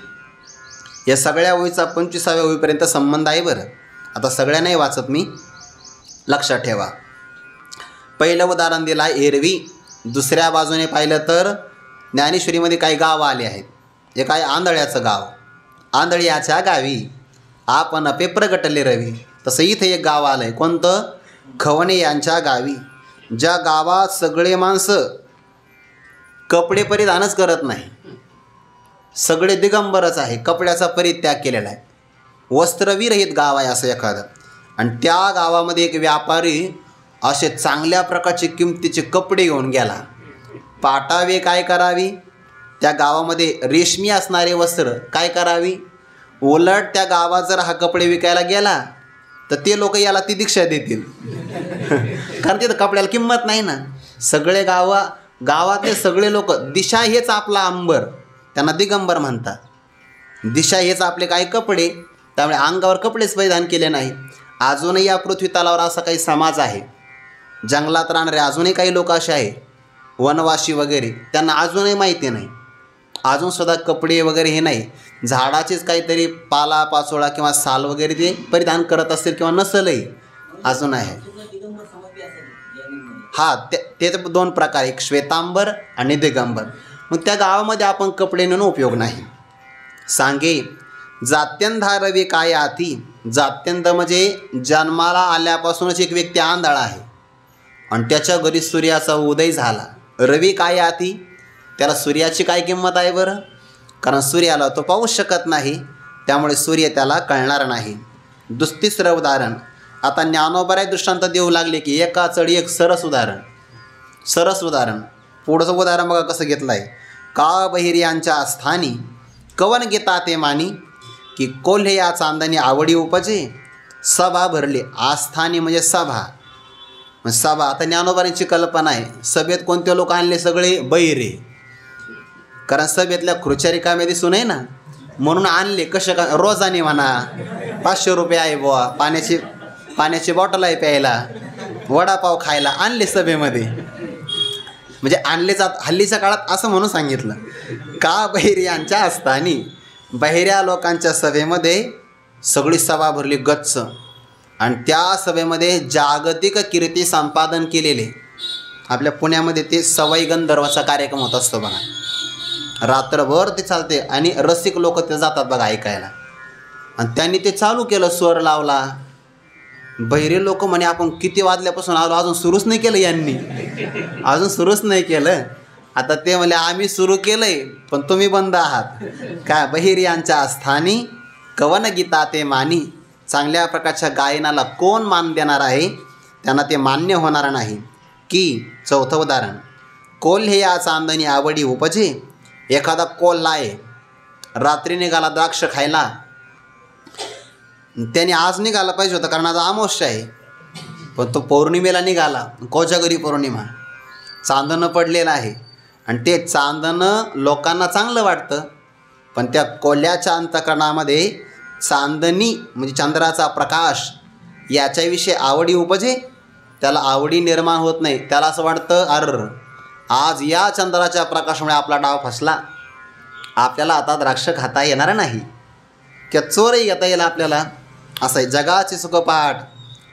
या सगळ्या ओळीचा 25व्या ओळीपर्यंत संबंध आहे बरं. आता सगळ्या नाही वाचत मी, लक्षात ठेवा. पहिलं उदाहरण दिलं आहे एरवी. दुसऱ्या बाजूने पाहिलं तर ज्ञानेश्वरीमध्ये काही गावं आले आहेत. एक आहे आंधळ्याचं गाव. आंधळ्याच्या गावी आपण अपे प्रगटले रवी. तसं इथे एक गाव आलं आहे. कोणतं? खवणे यांच्या गावी. ज्या गावात सगळे माणसं कपडे परिधानच करत नाही, सगळे दिगंबरच आहे, कपड्याचा परित्याग केलेला आहे, वस्त्रविरहित गाव आहे असं एखादं. आणि त्या गावामध्ये एक व्यापारी असे चांगल्या प्रकारचे किमतीचे कपडे घेऊन गेला. पाटावे काय करावी, त्या गावामध्ये रेशमी असणारे वस्त्र काय करावी. उलट त्या गावात जर हा कपडे विकायला गेला तर ते लोक याला ती दीक्षा देतील. कारण तिथं कपड्याला किंमत नाही ना. सगळे गावातले सगळे लोक, दिशा हेच आपला अंबर, त्यांना दिगंबर म्हणतात. दिशा हेच आपले काही कपडे, त्यामुळे अंगावर कपडेच परिधान केले नाही. अजूनही या पृथ्वी तलावर असा काही समाज आहे, जंगलात राहणारे अजूनही काही लोक असे आहे, वनवासी वगैरे, त्यांना अजूनही माहिती नाही, अजूनसुद्धा कपडे वगैरे हे नाही, झाडाचेच काहीतरी पाला पाचोळा किंवा साल वगैरे ते परिधान करत असतील किंवा नसलही अजून आहे. हां, ते तर दोन प्रकार, एक श्वेतांबर आणि दिगंबर. मग त्या गावामध्ये आपण कपडे नेऊन उपयोग नाही. सांगे जात्यंधा रवी काय आती. जात्यंध म्हणजे जन्माला आल्यापासूनच एक व्यक्ती आंधळा आहे आणि त्याच्या घरी सूर्याचा उदय झाला. रवी काय आती, त्याला सूर्याची काय किंमत आहे बरं? कारण सूर्याला तो पाहूच शकत नाही, त्यामुळे सूर्य त्याला कळणार नाही. तिसरं उदाहरण, आता ज्ञानोबराय दृष्टांत देऊ लागले की एका चढी एक सरस उदाहरण. पुढचं उदाहरण बघा कसं घेतलं आहे. का बहिर्यांच्या स्थानी कवन घेता ते मानी, की कोल्हे या चांदणी आवडी उपजे. सभा भरली, आस्थानी म्हणजे सभा. सभा, आता ज्ञानोबारांची कल्पना आहे, सभेत कोणते लोक आणले? सगळे बहिरे. कारण सभेतल्या खुर्च्या रिकाम्या दिसू नये ना, म्हणून आणले. कशा का? रोजाने म्हणा, 500 रुपये आहे बुवा, पाण्याची बॉटल आहे प्यायला, वडापाव खायला, आणले सभेमध्ये. म्हणजे आणले जात हल्लीच्या काळात असं म्हणून सांगितलं. का बहिर्यांच्या असतानी, बहिऱ्या लोकांच्या सभेमध्ये सगळी सभा भरली गच्च, आणि त्या सभेमध्ये जागतिक कीर्ती संपादन केलेले, आपल्या पुण्यामध्ये ते सवाई गंधर्वाचा कार्यक्रम होत असतो बघा, रात्रभर ते चालते आणि रसिक लोक ते जातात बघा ऐकायला. आणि त्यांनी ते चालू केलं, स्वर लावला. बहिरे लोक म्हणे आपण किती वाजल्यापासून आलो, अजून सुरूच नाही केलं यांनी, अजून सुरूच नाही केलं. आता ते म्हणले आम्ही सुरू केलंय पण तुम्ही बंद आहात. काय? बहिर्यांच्या स्थानी कवन गीता ते मानी. चांगल्या प्रकारच्या गायनाला कोण मान देणार आहे? त्यांना ते मान्य होणार नाही. की चौथं उदाहरण, कोल्हे या चांदणी आवडी उपजे. एखादा कोल्हा आहे, रात्री निघाला द्राक्ष खायला, त्याने आज निघाला पाहिजे होतं कारण आज अमावस्या आहे, पण तो पौर्णिमेला निघाला. कोजागरी पौर्णिमा, चांदणं पडलेलं आहे, आणि ते चांदणं लोकांना चांगलं वाटतं, पण त्या कोल्ह्याच्या अंतःकरणामध्ये चांदणी म्हणजे चंद्राचा प्रकाश याच्याविषयी आवडी उपजे. त्याला आवडी निर्माण होत नाही. त्याला असं वाटतं अर आज या चंद्राच्या प्रकाशामुळे आपला डाव फसला, आपल्याला आता द्राक्ष खाता येणार नाही, किंवा चोरही घेता येईल आपल्याला. असं आहे. जगाचे सुखपाठ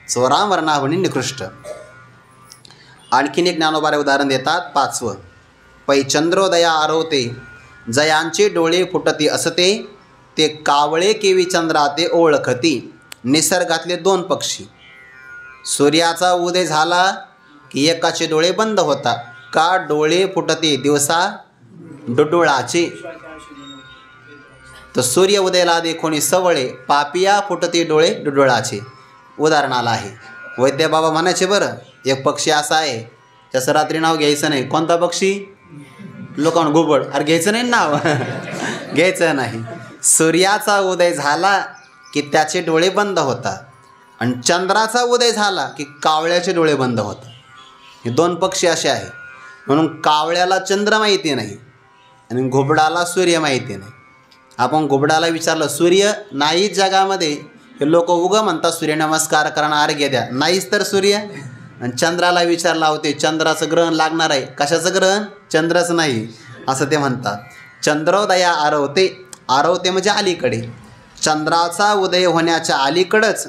चोरांवर नावणी निकृष्ट. आणखीन एक ज्ञानोबारे उदाहरण देतात. 5वं, पै चंद्रोदया आरवते. जयांचे डोळे फुटती असते, ते कावळे केवी चंद्रा ते ओळखती. निसर्गातले 2 पक्षी. सूर्याचा उदय झाला की एकाचे डोळे बंद होतात. का? डोळे फुटते दिवसा डुडुळाचे. तर सूर्य उदयाला देखोनी सवळे, पापिया फुटते डोळे डुडुळाचे. उदाहरणाला आहे. वैद्य बाबा म्हणायचे बरं, एक पक्षी असा आहे त्याचं रात्री नाव घ्यायचं नाही. कोणता पक्षी? लोकांना घुबड. अरे घ्यायचं नाही नाव, घ्यायचं नाही. सूर्याचा उदय झाला की त्याचे डोळे बंद होतात, आणि चंद्राचा उदय झाला की कावळ्याचे डोळे बंद होतात. हे 2 पक्षी असे आहे. म्हणून कावळ्याला चंद्र माहिती नाही आणि घुबडाला सूर्य माहिती नाही. आपण घुबडाला विचारलं सूर्य नाहीच जगामध्ये, हे लोक उगं म्हणतात सूर्यनमस्कार करणं अर्घ्य द्या, नाहीच तर सूर्य. आणि चंद्राला विचारला होते चंद्राचं ग्रहण लागणार आहे, कशाचं ग्रहण? चंद्रच नाही असं ते म्हणतात. चंद्रोदया आरवते. आरवते म्हणजे अलीकडे. चंद्राचा उदय होण्याच्या अलीकडंच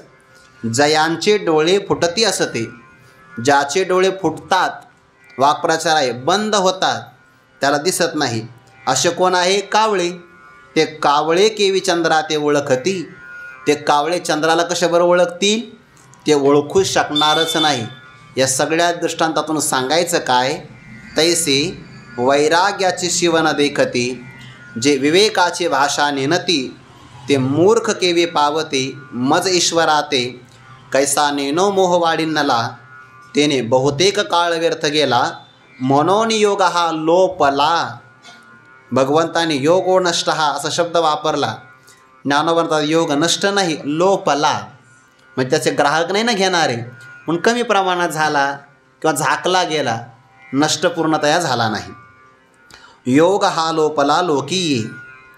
जयांचे डोळे फुटती असते. ज्याचे डोळे फुटतात, वाक्प्रचार आहे, बंद होतात, त्याला दिसत नाही, असे कोण आहे? कावळे. ते कावळे केवी चंद्रा ते ओळखती. ते कावळे चंद्राला कशा बरं ओळखतील? ते ओळखू शकणारच नाही. या सगळ्या दृष्टांतातून सांगायचं काय? तैसे वैराग्याची शिवन देखती, जे विवेकाची भाषा नेनती, ते मूर्ख केवी पावते मज ईश्वराते. कैसा नेनो मोह वाढिन्नला, तेने बहुतेक काळ व्यर्थ गेला. म्हणून योग हा लोपला. भगवंताने योगो नष्ट हा असा शब्द वापरला. ज्ञानोबा योग नष्ट नाही, लोपला. म्हणजे त्याचे ग्राहक नाही ना घेणारे, म्हणून कमी प्रमाणात झाला किंवा झाकला गेला, नष्ट पूर्णतया झाला नाही. योग हा लोपला लोकीये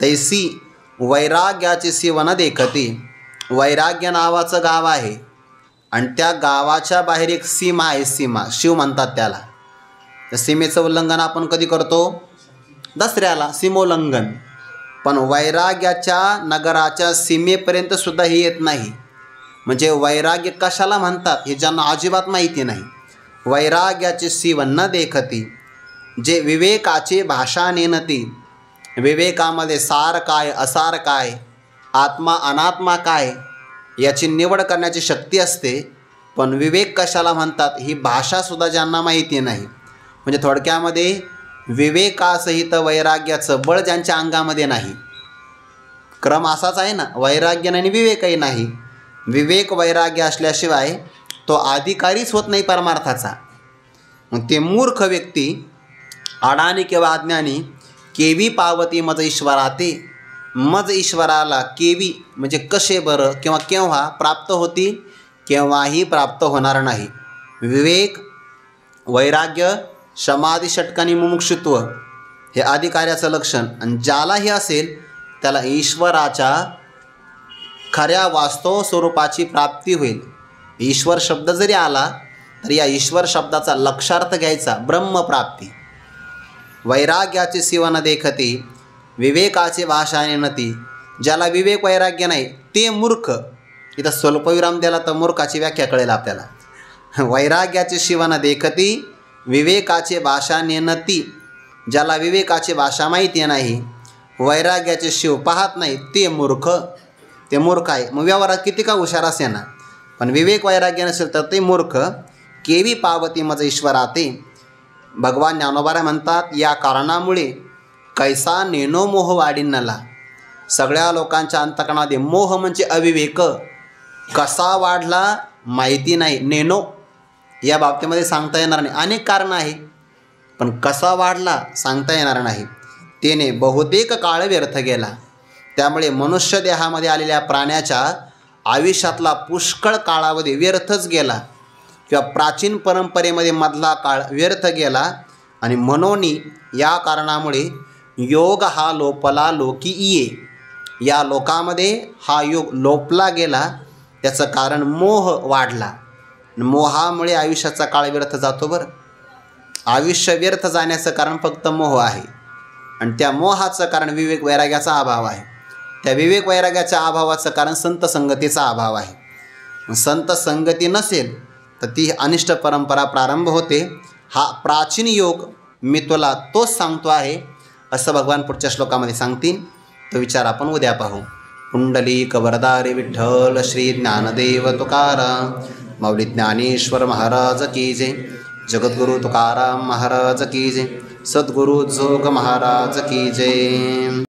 तैसी वैराग्याची सीवन देखते. वैराग्य नावाचं गाव आहे आणि त्या गावाच्या बाहेर एक सीमा आहे. सीमा शिव म्हणतात त्याला. त्या सीमेचं उल्लंघन आपण कधी करतो? दसऱ्याला सीमोल्लंघन. पण वैराग्याच्या नगराच्या सीमेपर्यंत सुद्धा हे येत नाही. म्हणजे वैराग्य कशाला म्हणतात हे ज्यांना अजिबात माहिती नाही. वैराग्याचे सीवन न देखती, जे विवेकाचे भाषा नेनती. विवेकामध्ये सार काय असार काय, आत्मा अनात्मा काय याची निवड करण्याची शक्ती असते. पण विवेक कशाला म्हणतात ही भाषासुद्धा ज्यांना माहिती नाही. म्हणजे थोडक्यामध्ये विवेकासहित वैराग्याचं बळ ज्यांच्या अंगामध्ये नाही. क्रम असाच आहे ना, वैराग्य आणि विवेकही नाही. विवेक वैराग्य असल्याशिवाय तो अधिकारीच होत नाही परमार्थाचा. मग ते मूर्ख व्यक्ती अडाणी किंवा अज्ञानी केवी पावती मज ईश्वराते. मज ईश्वराला केवी म्हणजे कसे बरं किंवा केव्हा प्राप्त होती? केव्हाही प्राप्त होणार नाही. विवेक, वैराग्य, समाधी, षटकानी मुमुक्षुत्व हे अधिकाऱ्याचं लक्षण. आणि ज्यालाही असेल त्याला ईश्वराच्या खऱ्या वास्तव स्वरूपाची प्राप्ती होईल. ईश्वर शब्द जरी आला तरी या ईश्वर शब्दाचा लक्षार्थ घ्यायचा, ब्रह्मप्राप्ती. वैराग्याचे सीवन देखते, विवेकाचे भाषा नेनती. ज्याला विवेक वैराग्य नाही ते मूर्ख. इथं स्वल्पविराम दिला तर मूर्खाची व्याख्या कळेल आपल्याला. वैराग्याचे सीवन देखती, विवेकाचे भाषा नेनती. ज्याला विवेकाची भाषा माहिती नाही, वैराग्याचे शिव पाहत नाही ते मूर्ख. ते मूर्ख आहे. मग व्यवहारात किती का हुशार असे ना, पण विवेक वैराग्य नसेल तर ते मूर्ख. केवी पावती मज ईश्वराते. भगवान ज्ञानोबा म्हणतात, या कारणामुळे कैसा नेनो मोह वाढीनला. सगळ्या लोकांच्या अंतकरणामध्ये मोह म्हणजे अविवेक. कसा वाढला माहिती नाही. नेनो या बाबतीमध्ये सांगता येणार नाही. अनेक कारणं आहे, पण कसा वाढला सांगता येणार नाही. त्याने बहुतेक काळ व्यर्थ गेला. त्यामुळे मनुष्य देहामध्ये आलेल्या प्राण्याच्या आयुष्यातला पुष्कळ काळावधी व्यर्थच गेला किंवा प्राचीन परंपरेमध्ये मधला काळ व्यर्थ गेला. आणि म्हणून या कारणामुळे योग हा लोपला लोकी ये. या लोकामध्ये हा योग लोपला गेला. त्याचं कारण मोह वाढला. मोहामुळे आयुष्याचा काळ व्यर्थ जातो. बरं, आयुष्य व्यर्थ जाण्याचं कारण फक्त मोह आहे. आणि त्या मोहाचं कारण विवेक वैराग्याचा अभाव आहे. त्या विवेक वैराग्याच्या अभावाचं कारण संत संगतीचा अभाव आहे. संत संगती नसेल तर ती अनिष्ट परंपरा प्रारंभ होते. हा प्राचीन योग मी तुला तोच सांगतो आहे असं भगवान पुढच्या श्लोकामध्ये सांगतील. तो विचार आपण उद्या पाहू. पुंडलिक वरदारी विठ्ठल श्री ज्ञानदेव तुकाराम माऊली ज्ञानेश्वर महाराज की जय. जगद्गुरु तुकाराम महाराज की जय. सद्गुरु जोग महाराज की जय.